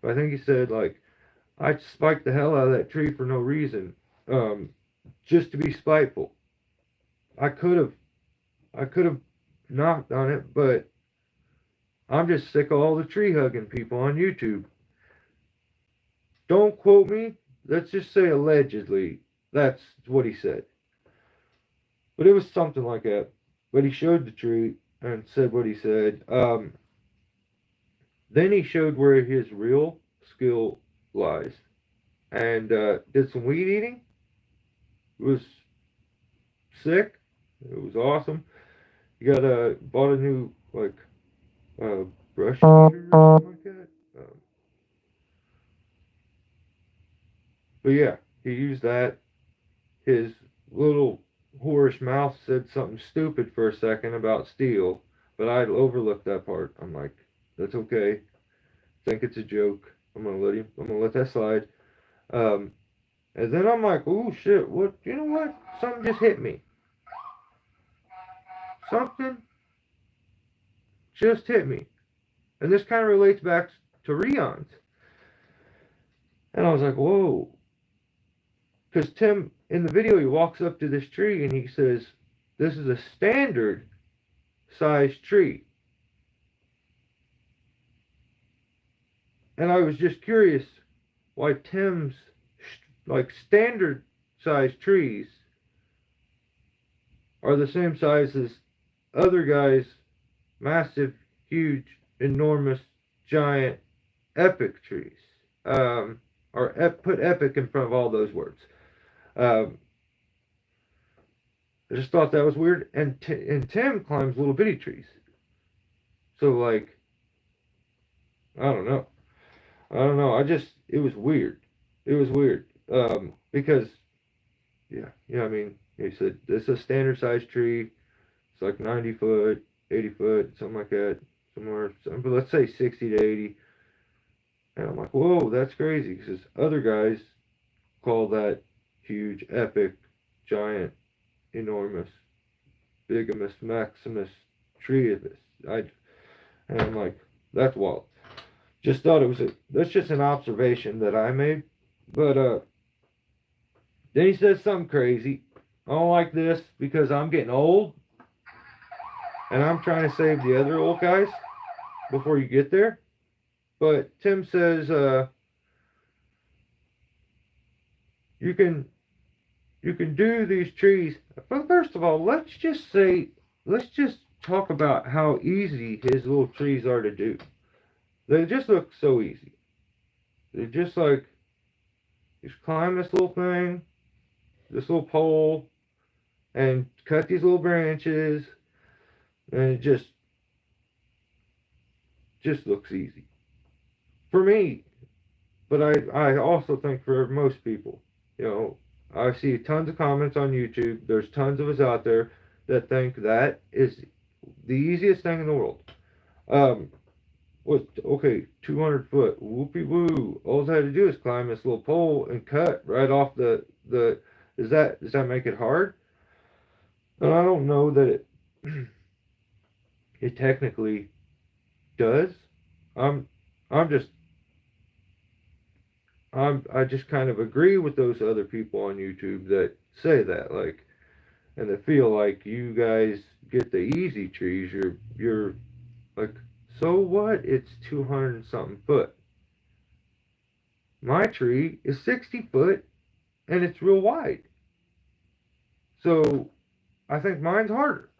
But I think he said like, "I spiked the hell out of that tree for no reason, just to be spiteful. I could have, I could have not done it, but I'm just sick of all the tree hugging people on YouTube." Don't quote me. Let's just say allegedly. That's what he said. But it was something like that. But he showed the tree and said what he said. Then he showed where his real skill lies and did some weed eating. It was sick. It was awesome. He got bought a new like brush eater or something like that. But yeah, he used that. His little whorish mouth said something stupid for a second about steel, but I overlooked that part. I'm like, that's okay. Think it's a joke. I'm gonna let that slide. Um, and then I'm like, oh shit, what? You know what? Something just hit me. Something just hit me, and this kind of relates back to Rion's. And I was like, whoa, because Tim in the video he walks up to this tree and he says, "This is a standard size tree." And I was just curious why Tim's like standard size trees are the same size as other guys' massive, huge, enormous, giant, epic trees. Or put epic in front of all those words. Um, I just thought that was weird. And Tim climbs little bitty trees. So like, I don't know. I don't know. It was weird. It was weird. Because yeah. I mean, he said this is a standard size tree. It's like 90 foot, 80 foot, something like that. But let's say 60 to 80. And I'm like, whoa, that's crazy. Because other guys call that huge, epic, giant, enormous, bigamous, maximus tree of this. And I'm like, that's wild. Just thought that's just an observation that I made. But then he says something crazy. I don't like this because I'm getting old and I'm trying to save the other old guys before you get there. But Tim says you can do these trees. But first of all, let's just talk about how easy his little trees are to do. They just look so easy. They're just like, just climb this little thing, this little pole, and cut these little branches, and it just looks easy. For me, but I also think for most people, you know, I see tons of comments on YouTube. There's tons of us out there that think that is the easiest thing in the world. Was okay, 200 foot, whoopie woo. All I had to do is climb this little pole and cut right off the. Does that make it hard? And I don't know that it technically does. I'm I'm just I just kind of agree with those other people on YouTube that say that, like, and that feel like you guys get the easy trees. You're like, so what? It's 200 and something foot. My tree is 60 foot and it's real wide. So I think mine's harder.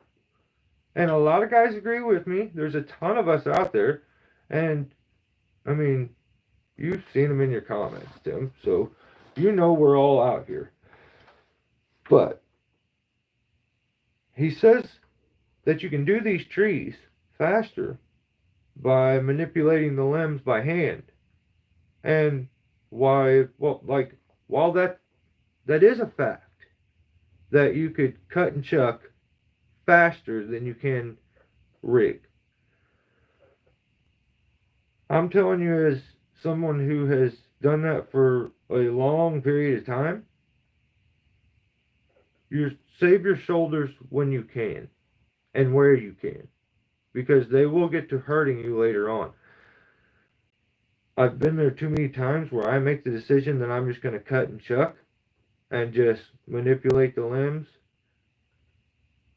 And a lot of guys agree with me. There's a ton of us out there, and I mean, you've seen them in your comments, Tim. So you know we're all out here. But he says that you can do these trees faster by manipulating the limbs by hand. And why, well, like, while that is a fact, that you could cut and chuck faster than you can rig. I'm telling you, as someone who has done that for a long period of time, you save your shoulders when you can and where you can, because they will get to hurting you later on. I've been there too many times where I make the decision that I'm just going to cut and chuck and just manipulate the limbs.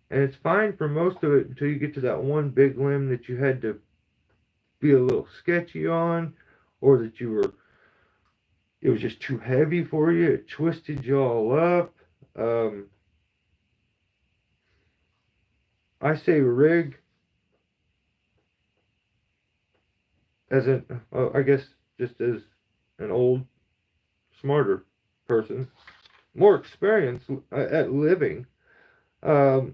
And it's fine for most of it until you get to that one big limb that you had to be a little sketchy on, or that it was just too heavy for you. It twisted you all up. Um, I say rig as I guess just as an old, smarter person, more experienced at living. Um,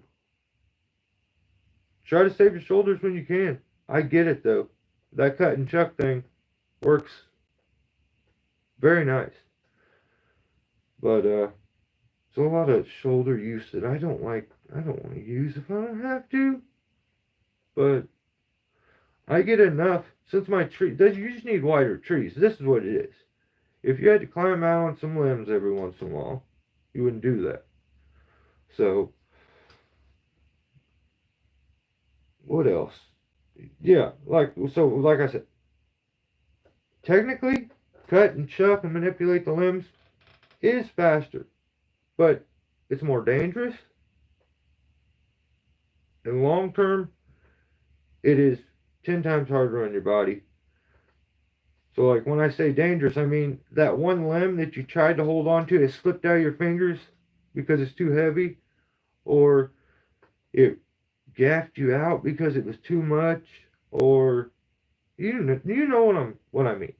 Try to save your shoulders when you can. I get it though. That cut and chuck thing works very nice. But it's a lot of shoulder use that I don't like. I don't want to use if I don't have to. But I get enough since my tree. You just need wider trees. This is what it is. If you had to climb out on some limbs every once in a while, you wouldn't do that. So what else? Yeah, like I said, technically, cut and chuck and manipulate the limbs is faster, but it's more dangerous. In long term, it is 10 times harder on your body. So, like when I say dangerous, I mean that one limb that you tried to hold on to has slipped out of your fingers because it's too heavy, or it gaffed you out because it was too much, or you know what I mean.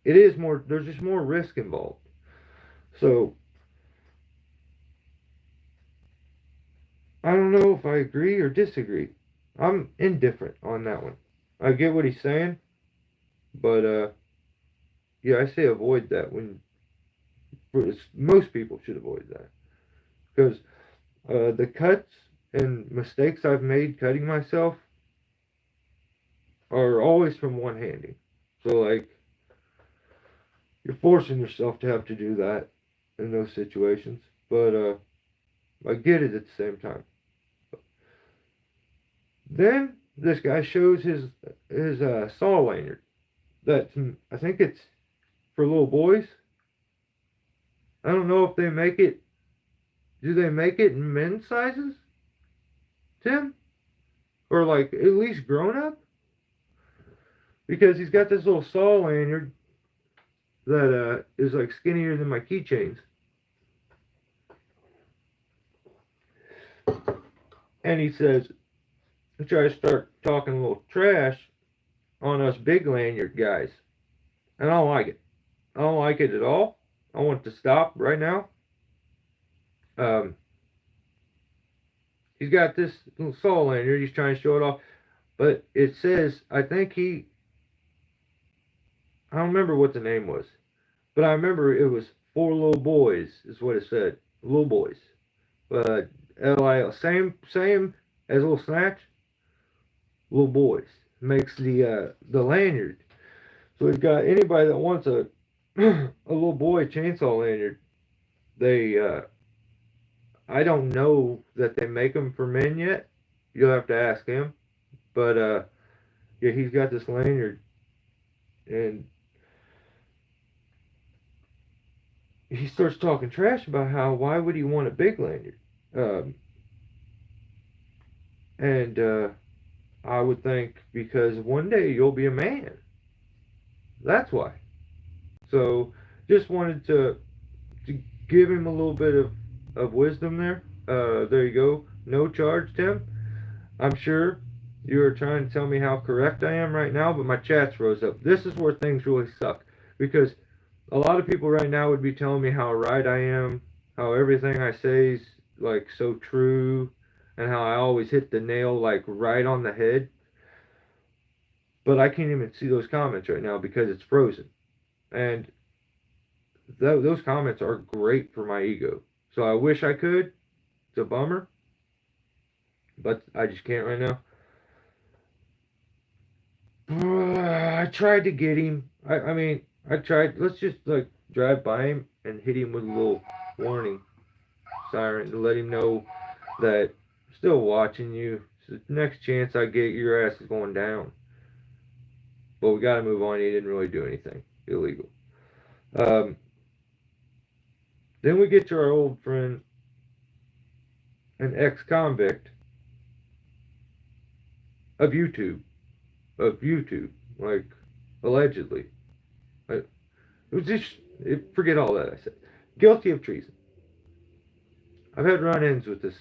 It is more. There's just more risk involved. So I don't know if I agree or disagree. I'm indifferent on that one. I get what he's saying, but yeah, I say avoid that when most people should avoid that because the cuts and mistakes I've made cutting myself are always from one handing. So like you're forcing yourself to have to do that in those situations, but I get it at the same time. Then this guy shows his saw lanyard. That's I think it's for little boys. I don't know if they make it. Do they make it in men's sizes, Tim? Or like at least grown up? Because he's got this little saw lanyard that is like skinnier than my keychains. And he says, he tries to start talking a little trash on us big lanyard guys. And I don't like it. I don't like it at all. I want it to stop right now. Um, he's got this little saw lanyard. He's trying to show it off. But it says, I don't remember what the name was. But I remember it was for little boys, is what it said. Little boys. LIL. Same as little snatch. Little boys. Makes the lanyard. So we've got anybody that wants a a little boy chainsaw lanyard. They I don't know that they make them for men yet. You'll have to ask him. But yeah, he's got this lanyard, and he starts talking trash about how why would he want a big lanyard, um, and I would think because one day you'll be a man. That's why. So just wanted to give him a little bit of wisdom there. There you go. No charge, Tim. I'm sure you are trying to tell me how correct I am right now, but my chats rose up. This is where things really suck because a lot of people right now would be telling me how right I am, how everything I say is like so true, and how I always hit the nail like right on the head. But I can't even see those comments right now because it's frozen. And those comments are great for my ego. So I wish I could. It's a bummer, but I just can't right now. I tried to get him. I mean, I tried. Let's just like drive by him and hit him with a little warning siren to let him know that I'm still watching you. So the next chance I get, your ass is going down. But we got to move on. He didn't really do anything illegal. Um, then we get to our old friend, an ex-convict of YouTube, like allegedly. It was just forget all that I said. Guilty of treason. I've had run-ins with this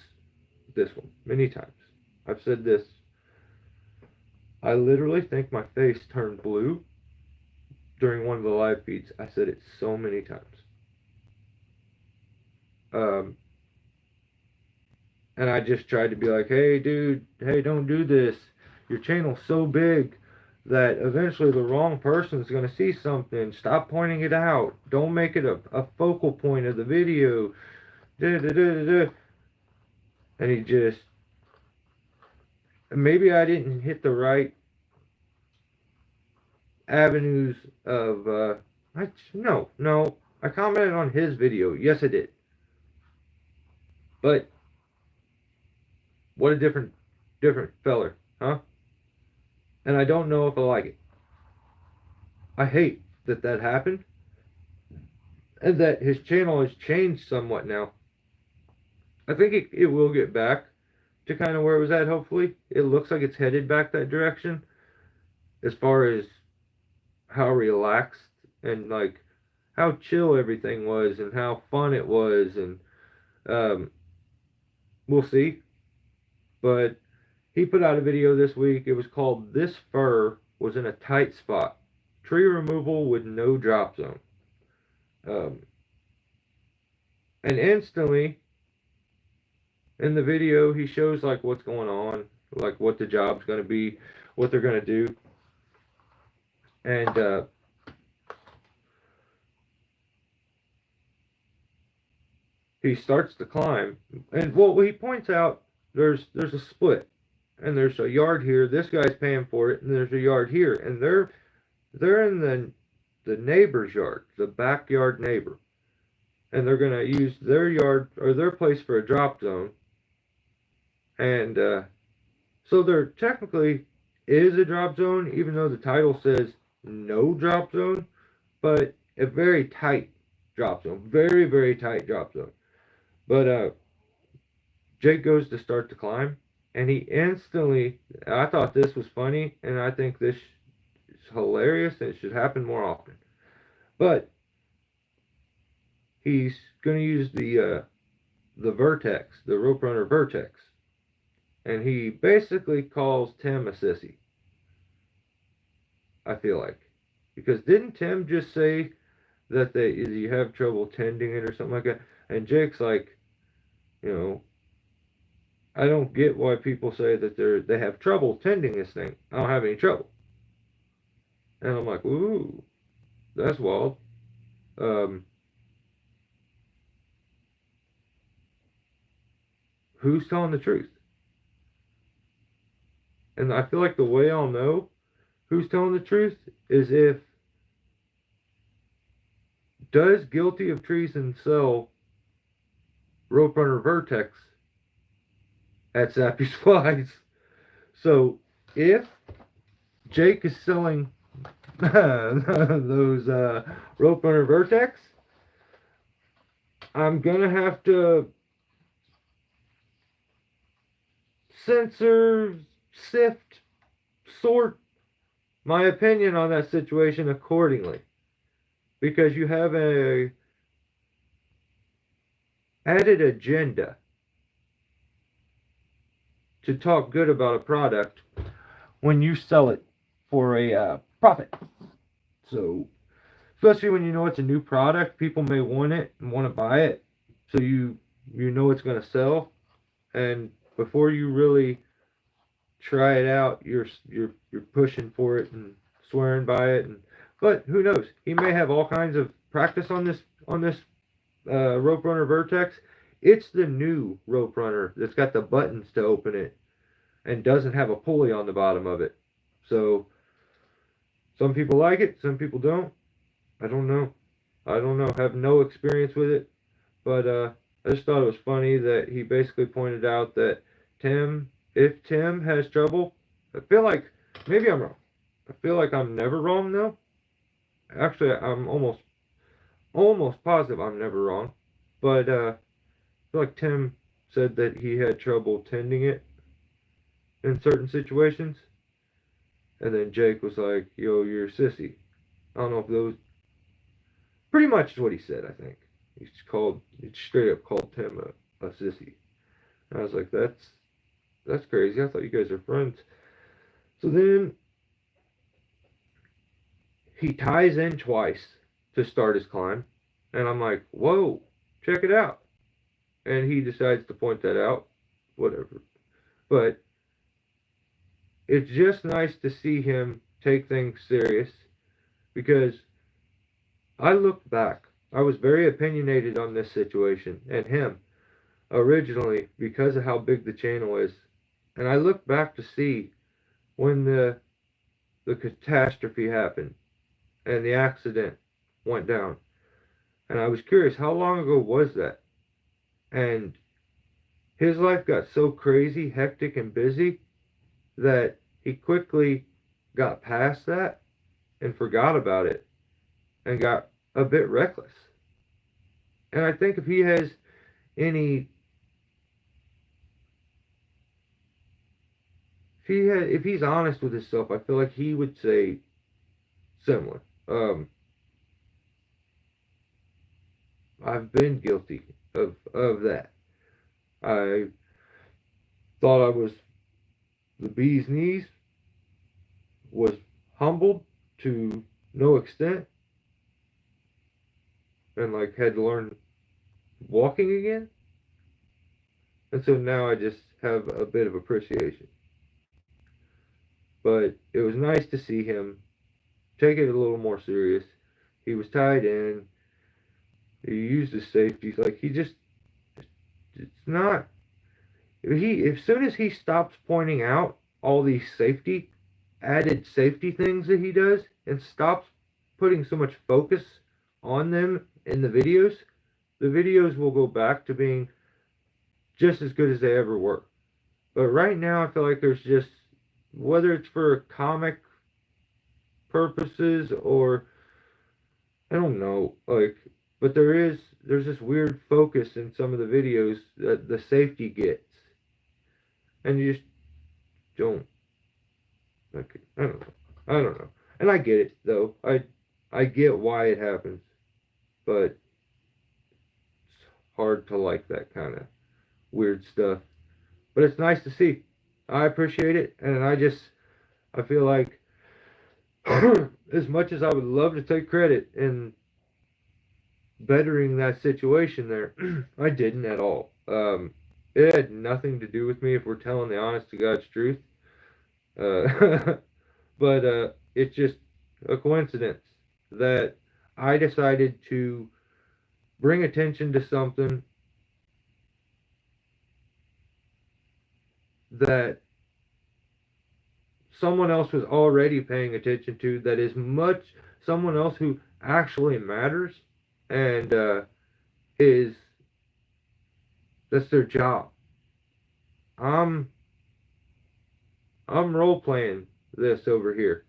one many times. I've said this. I literally think my face turned blue during one of the live feeds. I said it so many times. And I just tried to be like, hey, dude, hey, don't do this. Your channel's so big that eventually the wrong person's going to see something. Stop pointing it out. Don't make it a focal point of the video. Da, da, da, da, da. And he just, maybe I didn't hit the right avenues of, no. I commented on his video. Yes, I did. But what a different feller, huh? And I don't know if I like it. I hate that happened, and that his channel has changed somewhat now. I think it will get back to kind of where it was at, hopefully. It looks like it's headed back that direction as far as how relaxed and like how chill everything was and how fun it was, and we'll see. But he put out a video this week. It was called "This Fur Was in a Tight Spot. Tree Removal with No Drop Zone." And instantly, in the video, he shows like what's going on, like what the job's going to be, what they're going to do. And he starts to climb. And well, he points out there's a split. And there's a yard here. This guy's paying for it, and there's a yard here. And they're in the neighbor's yard, the backyard neighbor. And they're going to use their yard or their place for a drop zone. And so there technically is a drop zone, even though the title says no drop zone, but a very tight drop zone. Very, very tight drop zone. But Jake goes to start to climb, and he instantly, I thought this was funny, and I think this is hilarious, and it should happen more often. But he's going to use the Vertex, the Rope Runner Vertex. And he basically calls Tim a sissy. I feel like. Because didn't Tim just say that you have trouble tending it or something like that? And Jake's like, I don't get why people say that they have trouble tending this thing. I don't have any trouble. And I'm like, ooh, that's wild. Who's telling the truth? And I feel like the way I'll know who's telling the truth is if does Guilty of Treason sell Rope Runner Vertex at Sappy Supplies? So if Jake is selling those rope runner Vertex, I'm gonna have to censor, sift, sort my opinion on that situation accordingly, because you have a added agenda to talk good about a product when you sell it for a profit. So, especially when you know it's a new product, people may want it and want to buy it, so you know it's going to sell, and before you really try it out, you're pushing for it and swearing by it, and but who knows? He may have all kinds of practice on this rope runner Vertex. It's the new rope runner that's got the buttons to open it and doesn't have a pulley on the bottom of it. So some people like it, some people don't. I don't know. I don't know. Have no experience with it, but I just thought it was funny that he basically pointed out that if Tim has trouble, I feel like maybe I'm wrong. I feel like I'm never wrong though. Actually, I'm almost positive I'm never wrong. But I feel like Tim said that he had trouble tending it in certain situations, and then Jake was like, "Yo, you're a sissy." I don't know if those pretty much is what he said. I think he straight up called Tim a sissy. And I was like, that's crazy. I thought you guys are friends. So then he ties in twice to start his climb, and I'm like, whoa, check it out. And he decides to point that out, whatever. But it's just nice to see him take things serious, because I looked back. I was very opinionated on this situation and him originally because of how big the channel is. And I looked back to see when the catastrophe happened and the accident went down. And I was curious, how long ago was that? And his life got so crazy, hectic, and busy that he quickly got past that and forgot about it and got a bit reckless. And I think if he has any, if he's honest with himself, I feel like he would say similar. I've been guilty of that. I thought I was the bee's knees, was humbled to no extent, and like had to learn walking again. And so now I just have a bit of appreciation. But it was nice to see him take it a little more serious. He was tied in. He used his safeties. Like he just, it's not. As soon as he stops pointing out all these added safety things that he does, and stops putting so much focus on them in the videos will go back to being just as good as they ever were. But right now, I feel like there's just, whether it's for comic purposes or I don't know, like, but there's this weird focus in some of the videos that the safety gets, and you just don't. Like, I don't know, and I get it though. I get why it happens, but it's hard to like that kind of weird stuff. But it's nice to see. I appreciate it, and I feel like as much as I would love to take credit in bettering that situation there, I didn't at all. It had nothing to do with me if we're telling the honest to God's truth. But it's just a coincidence that I decided to bring attention to something that someone else was already paying attention to, that is much someone else who actually matters, and is that's their job. I'm role playing this over here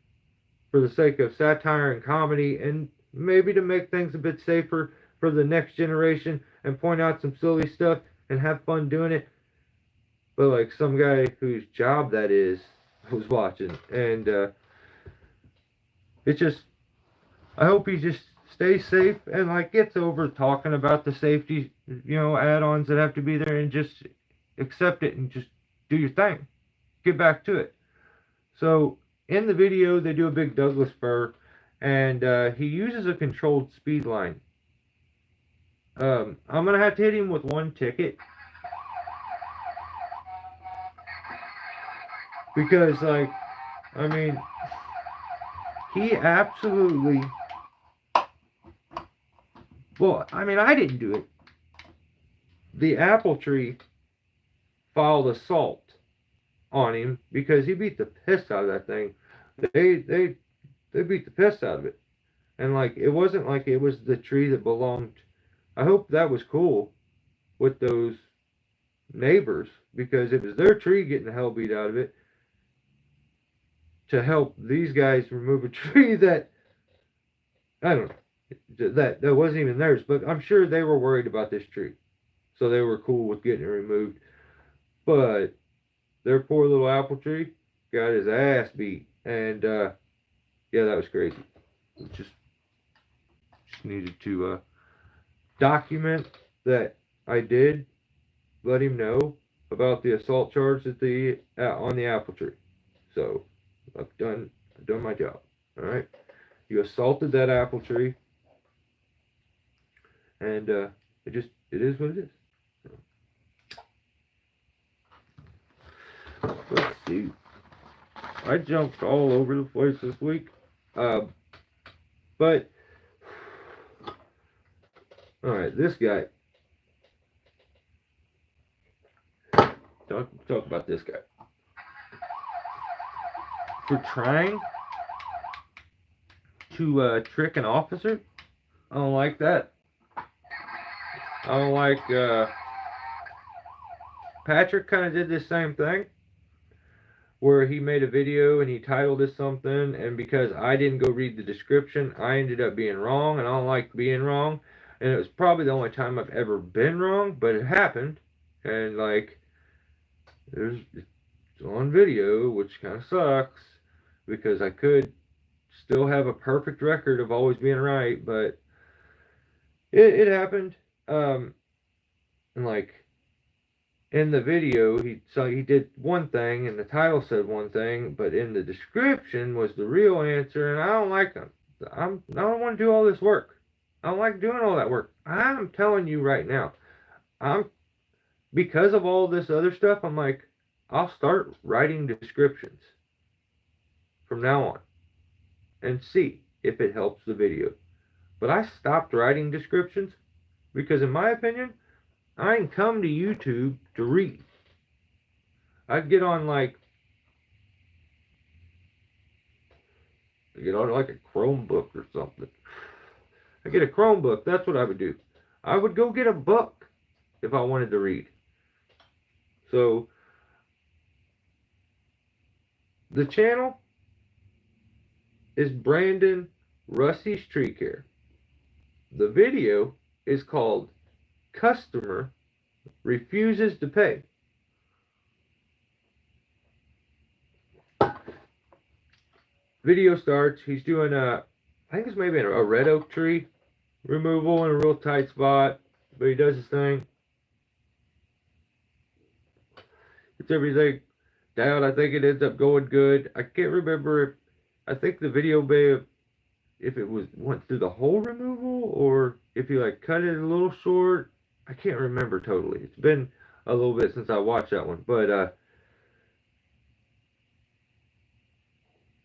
for the sake of satire and comedy, and maybe to make things a bit safer for the next generation and point out some silly stuff and have fun doing it. But like some guy whose job that is was watching, and it just, I hope he just stays safe and like gets over talking about the safety, add-ons that have to be there, and just accept it and just do your thing. Get back to it. So in the video, they do a big Douglas fir, and he uses a controlled speed line. I'm gonna have to hit him with one ticket because, like, I mean, he absolutely. Well, I mean, I didn't do it. The apple tree filed assault on him because he beat the piss out of that thing. They beat the piss out of it, and like it wasn't like it was the tree that belonged. I hope that was cool with those neighbors, because it was their tree getting the hell beat out of it to help these guys remove a tree that, I don't know, that wasn't even theirs. But I'm sure they were worried about this tree, so they were cool with getting it removed. But their poor little apple tree got his ass beat, and yeah, that was crazy. Just needed to document that I did let him know about the assault charge at on the apple tree. So I've done my job. All right, you assaulted that apple tree, and it is what it is. Let's see. I jumped all over the place this week, but all right, this guy. Talk about this guy for trying to trick an officer. I don't like that. I don't like. Patrick kind of did this same thing, where he made a video and he titled it something, and because I didn't go read the description, I ended up being wrong, and I don't like being wrong. And it was probably the only time I've ever been wrong, but it happened, and like, it's on video, which kind of sucks, because I could still have a perfect record of always being right, but it happened. And like, in the video, he did one thing, and the title said one thing, but in the description was the real answer, and I don't like them. I don't want to do all this work. I don't like doing all that work. I'm telling you right now, because of all this other stuff, I'm like, I'll start writing descriptions from now on and see if it helps the video. But I stopped writing descriptions because, in my opinion, I didn't come to YouTube to read. I'd get on like a Chromebook or something. I get a Chromebook. That's what I would do. I would go get a book if I wanted to read. So the channel is Brandon Rusty's Tree Care. The video is called Customer Refuses to Pay. Video starts. He's doing I think it's maybe a red oak tree removal in a real tight spot, but he does his thing. Gets everything down. I think it ends up going good. I can't remember if, I think the video may have, if it went through the whole removal or if he like cut it a little short. I can't remember totally. It's been a little bit since I watched that one, but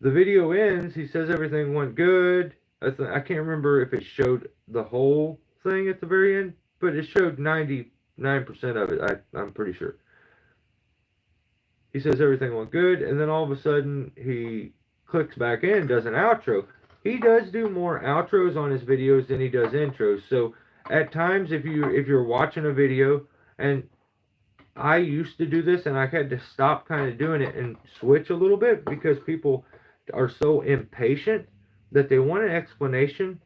the video ends. He says everything went good. I can't remember if it showed the whole thing at the very end, but it showed 99% of it. I'm pretty sure. He says everything went good, and then all of a sudden he clicks back in, does an outro. He does do more outros on his videos than he does intros. So at times, if you're watching a video, and I used to do this and I had to stop kind of doing it and switch a little bit because people are so impatient that they want an explanation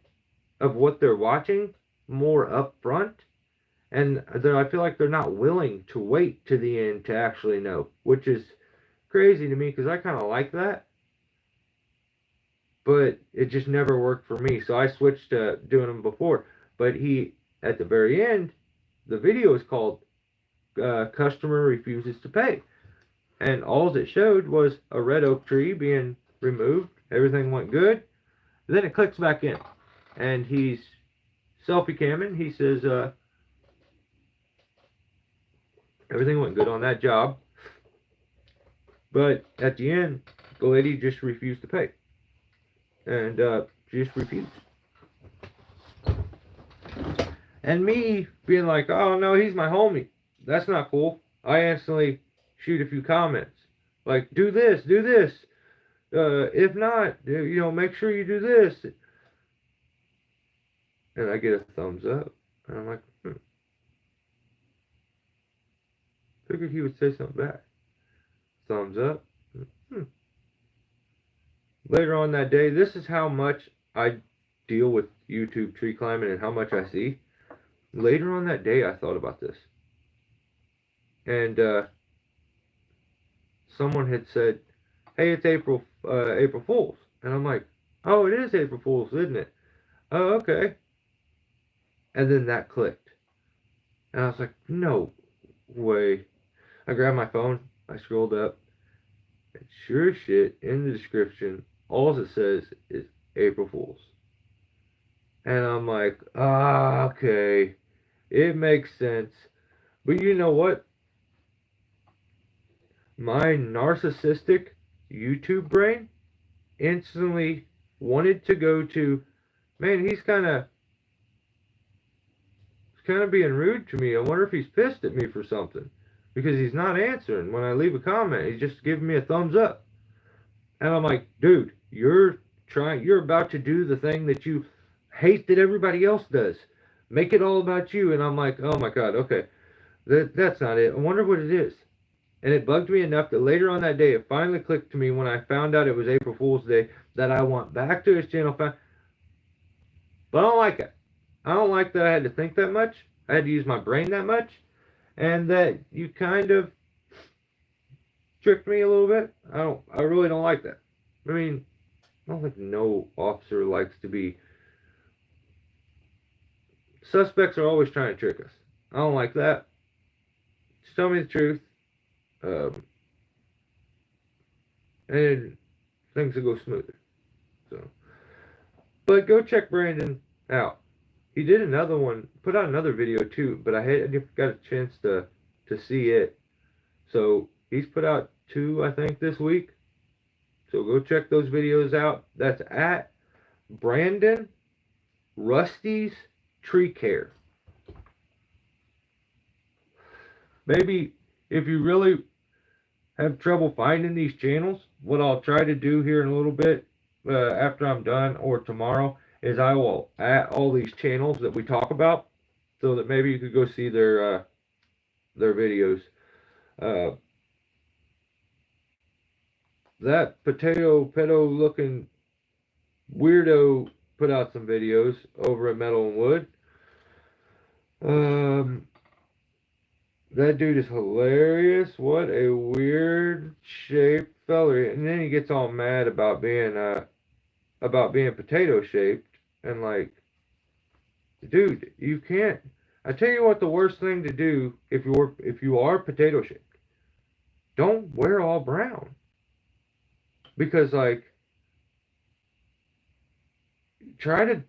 of what they're watching more upfront. And I feel like they're not willing to wait to the end to actually know, which is crazy to me because I kind of like that. But it just never worked for me. So I switched to doing them before. But at the very end, the video is called Customer Refuses to Pay. And all it showed was a red oak tree being removed. Everything went good. Then it clicks back in. And he's selfie camming. He says, everything went good on that job. But at the end, the lady just refused to pay. And just refused. And me being like, oh no, he's my homie. That's not cool. I instantly shoot a few comments. Like, do this, do this. If not, make sure you do this. And I get a thumbs up. And I'm like, Figured he would say something back. Thumbs up. Later on that day, this is how much I deal with YouTube tree climbing and how much I see. Later on that day, I thought about this. And someone had said, hey, it's April Fool's. And I'm like, oh, it is April Fool's, isn't it? Oh, okay. And then that clicked. And I was like, no way. I grabbed my phone. I scrolled up. And sure as shit, in the description, all it says is April Fool's. And I'm like, okay. It makes sense. But you know what? My narcissistic YouTube brain instantly wanted to go to, man, he's kind of being rude to me. I wonder if he's pissed at me for something. Because he's not answering when I leave a comment. He's just giving me a thumbs up. And I'm like, dude, you're about to do the thing that you hate that everybody else does. Make it all about you. And I'm like, oh my God, okay. That's not it. I wonder what it is. And it bugged me enough that later on that day, it finally clicked to me when I found out it was April Fool's Day that I went back to his channel. But I don't like it. I don't like that I had to think that much. I had to use my brain that much. And that you kind of tricked me a little bit. I really don't like that. I mean, I don't think no officer likes to be. Suspects are always trying to trick us. I don't like that. Just tell me the truth. And things will go smoother. So, but go check Brandon out. He did another one, put out another video too, but I got a chance to see it. So he's put out 2, I think, this week. So go check those videos out. That's at Brandon Rusty's Tree Care. Maybe if you really have trouble finding these channels, what I'll try to do here in a little bit after I'm done or tomorrow is I will add all these channels that we talk about so that maybe you could go see their videos. That pedo looking weirdo put out some videos over at Metal and Wood. That dude is hilarious. What a weird shaped fella. And then he gets all mad about being potato shaped. And like, dude, you can't. I tell you what, the worst thing to do if you are potato shaped, don't wear all brown. Because like, try to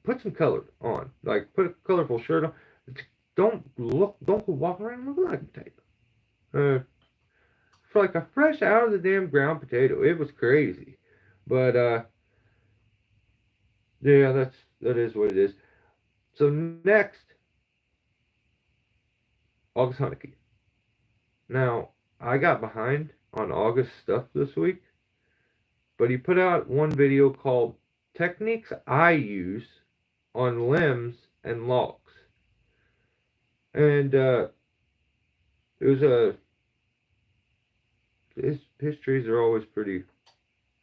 put some color on. Like, put a colorful shirt on. Don't walk around looking like a potato. For like a fresh out of the damn ground potato, it was crazy. But yeah, that is what it is. So next, August Haneke. Now, I got behind on August stuff this week, but he put out one video called Techniques I Use on Limbs and Logs. And It was a his trees are always pretty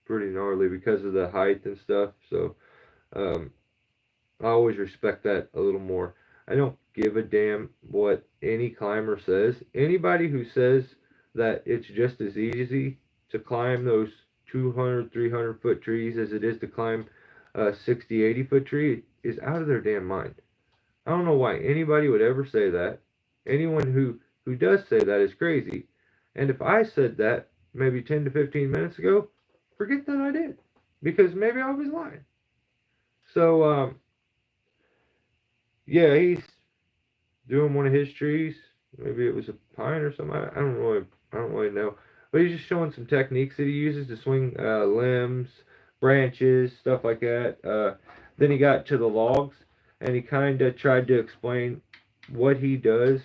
gnarly because of the height and stuff. So um, I always respect that a little more. I don't give a damn what any climber says. Anybody who says that it's just as easy to climb those 200, 300-foot trees as it is to climb a 60, 80-foot tree is out of their damn mind. I don't know why anybody would ever say that. Anyone who does say that is crazy. And if I said that maybe 10 to 15 minutes ago, forget that I did. Because maybe I was lying. So, yeah, he's doing one of his trees. Maybe it was a pine or something. I don't really know. But he's just showing some techniques that he uses to swing limbs, branches, stuff like that. Then he got to the logs, and he kind of tried to explain what he does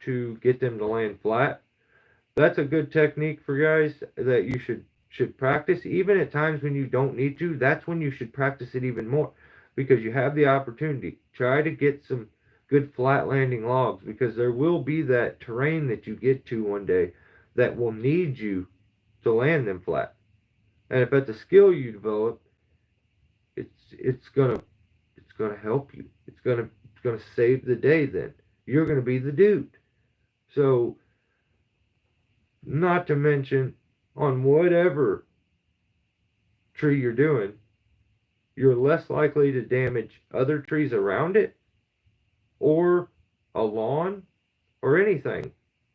to get them to land flat. That's a good technique for guys that you should practice. Even at times when you don't need to, that's when you should practice it even more because you have the opportunity. Try to get some good flat landing logs because there will be that terrain that you get to one day that will need you to land them flat. And if that's a skill you develop, it's gonna help you. It's gonna save the day. Then you're gonna be the dude. So, not to mention, on whatever tree you're doing, you're less likely to damage other trees around it or a lawn or anything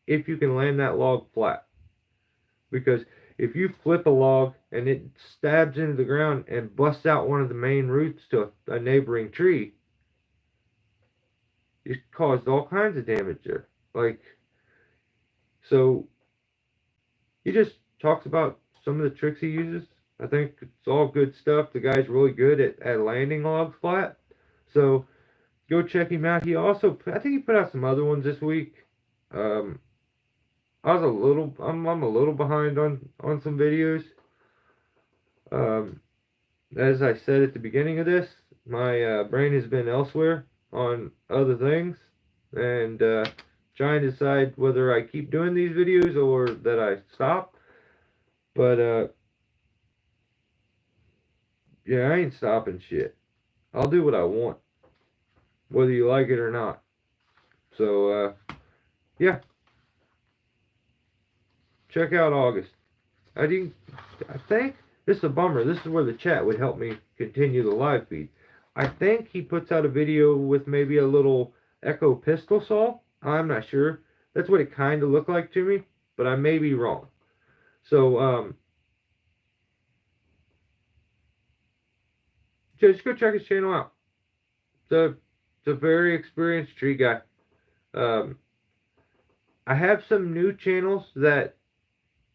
if you can land that log flat. Because if you flip a log and it stabs into the ground and busts out one of the main roots to a neighboring tree, it caused all kinds of damage there. So he just talks about some of the tricks he uses. I think it's all good stuff. The guy's really good at landing logs flat. So go check him out. I think he put out some other ones this week. Um, I'm a little behind on some videos. Um, as I said at the beginning of this, my brain has been elsewhere on other things, and trying to decide whether I keep doing these videos or that I stop. But yeah, I ain't stopping shit. I'll do what I want, whether you like it or not. So yeah, check out August. I didn't. I think this is a bummer. This is where the chat would help me continue the live feed. I think he puts out a video with maybe a little Echo pistol saw. I'm not sure. That's what it kind of looked like to me, but I may be wrong. So just go check his channel out. It's a very experienced tree guy. Um, I have some new channels that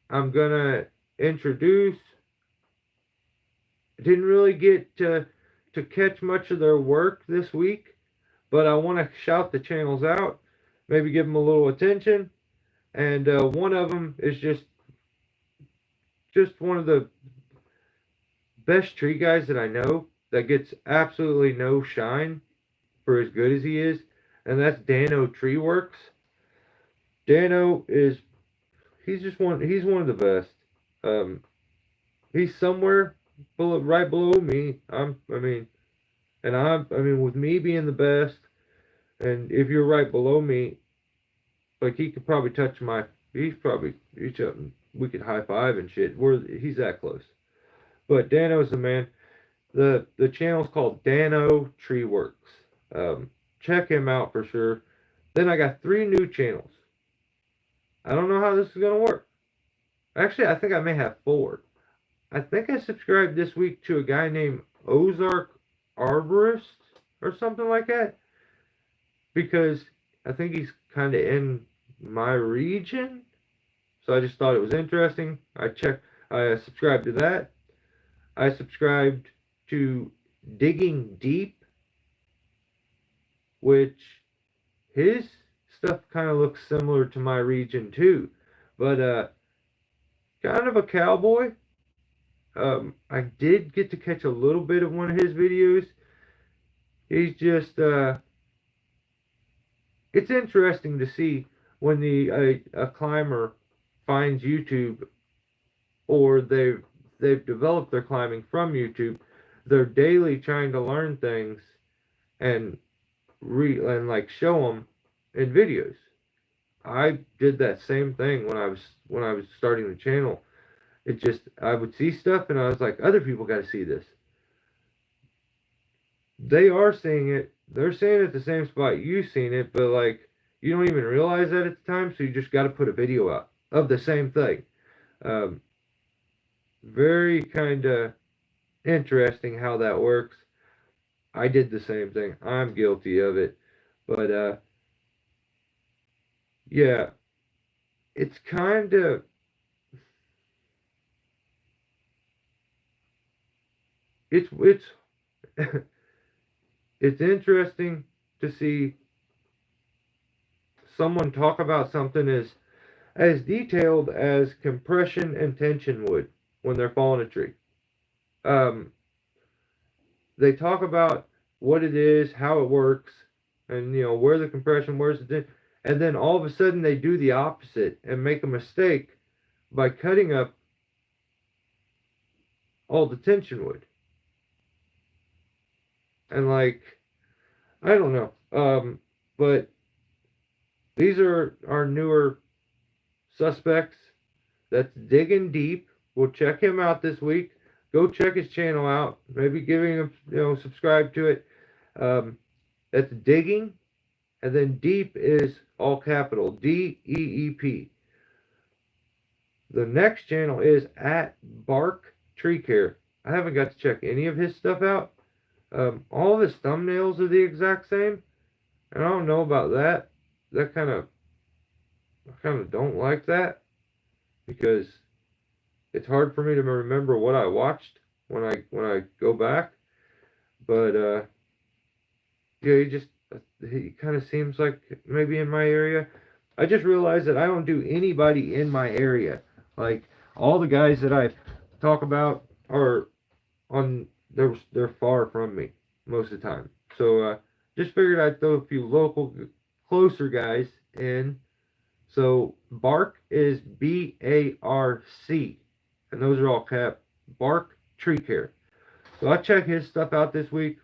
I'm gonna introduce. I didn't really get to catch much of their work this week, but I want to shout the channels out, maybe give them a little attention. And one of them is just one of the best tree guys that I know that gets absolutely no shine for as good as he is, and that's Dano Tree Works. Dano is he's one of the best. He's somewhere right below me. I mean with me being the best, and if you're right below me, like he could probably touch my. He's up. We could high five and shit. He's that close. But Dano's the man. The channel's called Dano Tree Works. Check him out for sure. Then I got 3 new channels. I don't know how this is gonna work. Actually, I think I may have 4. I think I subscribed this week to a guy named Ozark Arborist or something like that because I think he's kind of in my region. So I just thought it was interesting. I subscribed to that. I subscribed to Digging Deep, which his stuff kind of looks similar to my region too, but kind of a cowboy. I did get to catch a little bit of one of his videos. He's just it's interesting to see when a climber finds YouTube, or they've developed their climbing from YouTube, they're daily trying to learn things and and like show them in videos. I did that same thing when I was starting the channel. It just, I would see stuff and I was like, other people got to see this. They are seeing it. They're seeing it at the same spot you've seen it, but like you don't even realize that at the time. So you just got to put a video out of the same thing. Um, Very kind of interesting how that works. I did the same thing. I'm guilty of it, but yeah, it's kind of it's it's interesting to see someone talk about something as detailed as compression and tension would when they're falling a tree. Um, they talk about what it is, how it works, and where the compression, where's the tension, and then all of a sudden they do the opposite and make a mistake by cutting up all the tension wood. And like, I don't know, but these are our newer suspects that's digging deep. We'll check him out this week. Go check his channel out. Maybe giving him, subscribe to it. That's digging, and then deep is all capital DEEP. The next channel is at Bark Tree Care. I haven't got to check any of his stuff out. All of his thumbnails are the exact same, and I don't know about that. I kind of don't like that because it's hard for me to remember what I watched when I go back. But yeah, he kind of seems like maybe in my area. I just realized that I don't do anybody in my area. Like all the guys that I talk about are they're far from me most of the time. So just figured I'd throw a few local, closer guys in. So Bark is BARC, and those are all cap. Bark Tree Care. So I'll check his stuff out this week.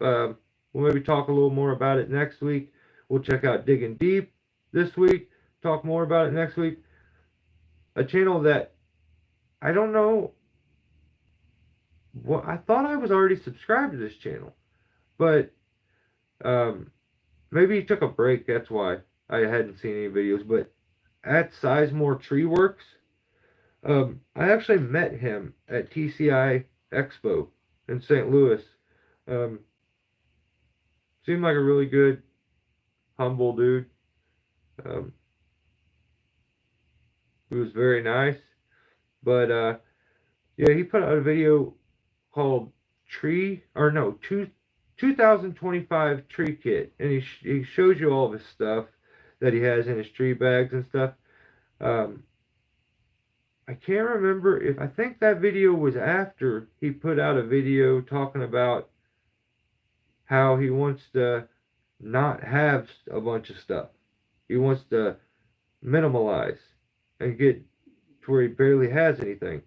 We'll maybe talk a little more about it next week. We'll check out Digging Deep this week. Talk more about it next week. A channel that I don't know. Well, I thought I was already subscribed to this channel, but maybe he took a break. That's why I hadn't seen any videos. But at Sizemore Tree Works, I actually met him at TCI Expo in St. Louis. Seemed like a really good, humble dude. He was very nice. But yeah, he put out a video called 2025 Tree Kit, and he shows you all of his stuff that he has in his tree bags and stuff. I can't remember I think that video was after he put out a video talking about how he wants to not have a bunch of stuff. He wants to minimalize and get to where he barely has anything.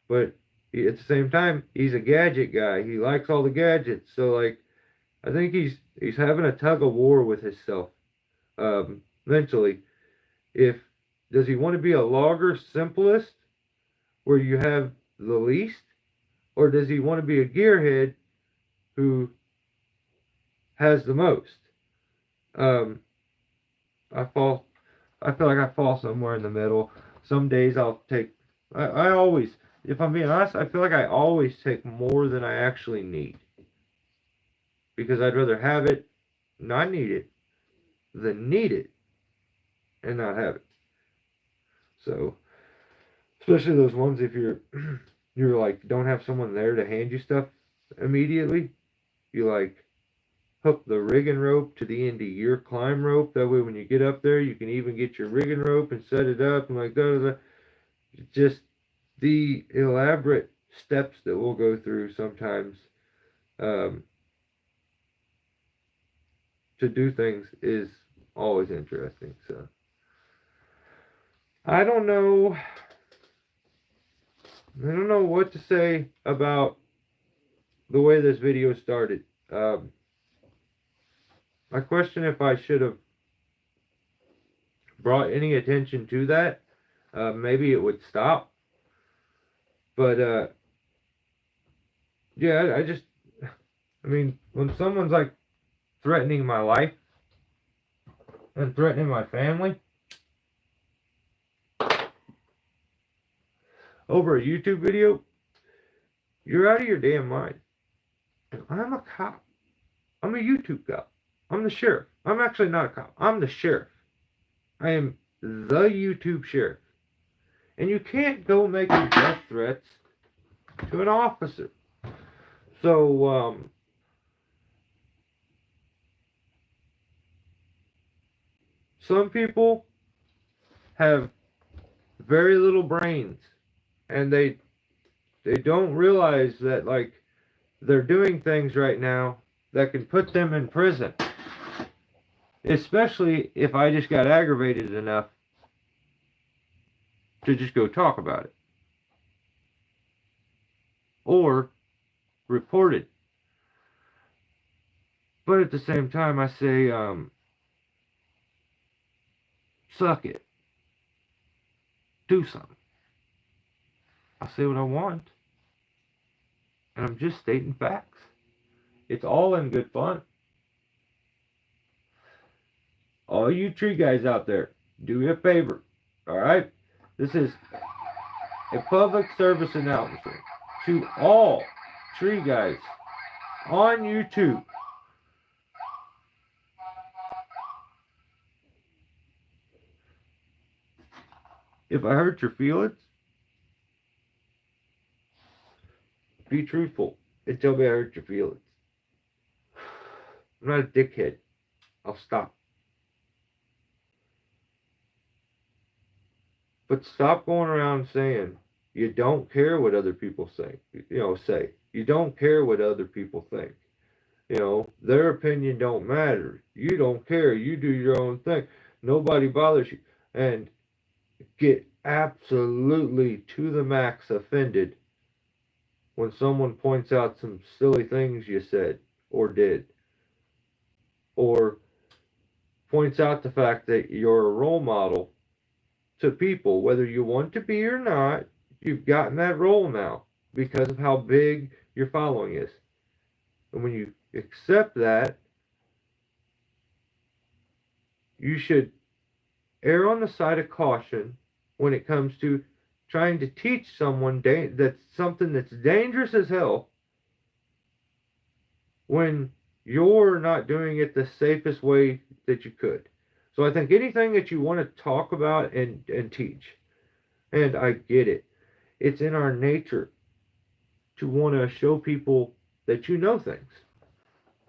But at the same time, he's a gadget guy. He likes all the gadgets. So like, I think he's having a tug of war with himself mentally. Does he want to be a logger simplest where you have the least, or does he want to be a gearhead who has the most? I feel like I fall somewhere in the middle. Some days I always, if I'm being honest, I feel like I always take more than I actually need. Because I'd rather have it, not need it, than need it and not have it. So, especially those ones if you're like, don't have someone there to hand you stuff immediately, you like hook the rigging rope to the end of your climb rope. That way when you get up there, you can even get your rigging rope and set it up and like that. Just the elaborate steps that we'll go through sometimes to do things is always interesting. So I don't know. I don't know what to say about the way this video started. I question if I should have brought any attention to that. Maybe it would stop. But yeah, I mean, when someone's like threatening my life and threatening my family over a YouTube video, you're out of your damn mind. And I'm a cop. I'm a YouTube cop. I'm the sheriff. I'm actually not a cop. I'm the sheriff. I am the YouTube sheriff. And you can't go making death threats to an officer. So, some people have very little brains, and they don't realize that, like, they're doing things right now that can put them in prison. Especially if I just got aggravated enough to just go talk about it. Or report it. But at the same time, I say, suck it. Do something. I'll say what I want. And I'm just stating facts. It's all in good fun. All you tree guys out there, do me a favor. Alright? This is a public service announcement to all tree guys on YouTube. If I hurt your feelings, be truthful and tell me I hurt your feelings. I'm not a dickhead. I'll stop. But stop going around saying you don't care what other people say. Say. You don't care what other people think. Their opinion don't matter. You don't care. You do your own thing. Nobody bothers you. And get absolutely to the max offended when someone points out some silly things you said or did. Or points out the fact that you're a role model to people, whether you want to be or not. You've gotten that role now because of how big your following is. And when you accept that, you should err on the side of caution when it comes to trying to teach someone that's something that's dangerous as hell when you're not doing it the safest way that you could. So I think anything that you want to talk about and teach, and I get it, it's in our nature to want to show people that you know things.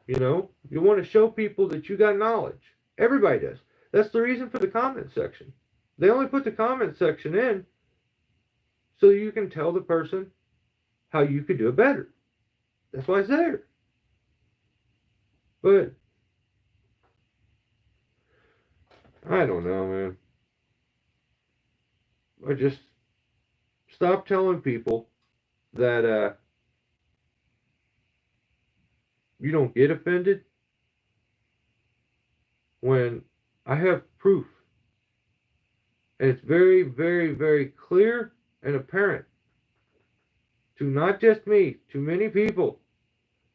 You want to show people that you got knowledge. Everybody does. That's the reason for the comment section. They only put the comment section in so you can tell the person how you could do it better. That's why it's there. But I don't know, man. I just stop telling people that you don't get offended when I have proof. And it's very, very, very clear and apparent to not just me, to many people,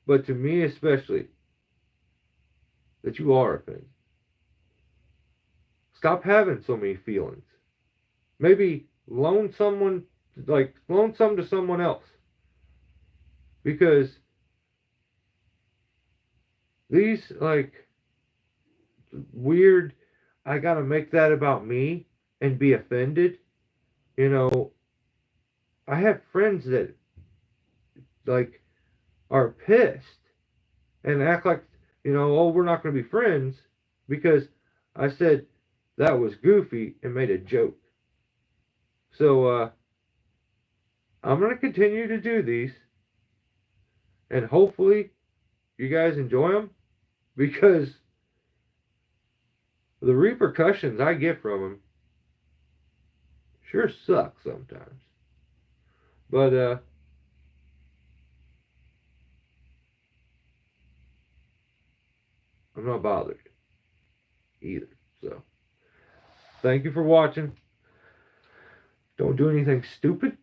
but to me especially, that you are offended. Stop having so many feelings. Maybe loan some to someone else. Because these, weird, I gotta make that about me and be offended. I have friends that, are pissed and act like, oh, we're not gonna be friends because I said that was goofy and made a joke. So, I'm gonna continue to do these, and hopefully you guys enjoy them, because the repercussions I get from them sure sucks sometimes. But, I'm not bothered either. So, thank you for watching. Don't do anything stupid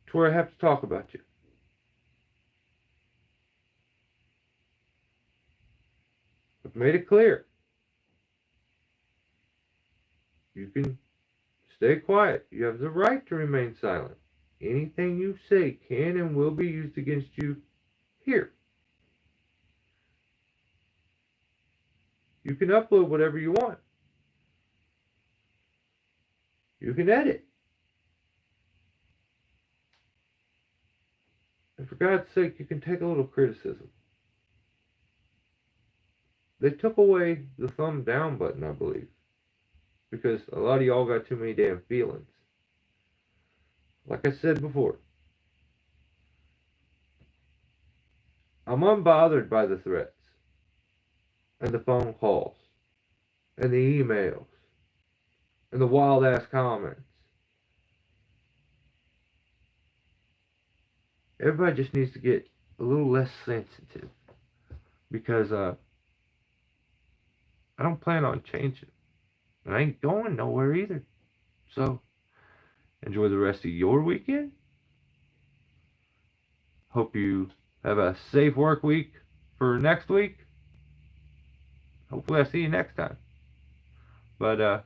to where I have to talk about you. I've made it clear. You can stay quiet. You have the right to remain silent. Anything you say can and will be used against you here. You can upload whatever you want. You can edit. And for God's sake, you can take a little criticism. They took away the thumb down button, I believe. Because a lot of y'all got too many damn feelings. Like I said before, I'm unbothered by the threats, and the phone calls, and the emails, and the wild ass comments. Everybody just needs to get a little less sensitive. Because I don't plan on changing. And I ain't going nowhere either. So, enjoy the rest of your weekend. Hope you have a safe work week for next week. Hopefully I see you next time. But,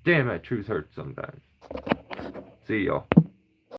damn, that truth hurts sometimes. See y'all.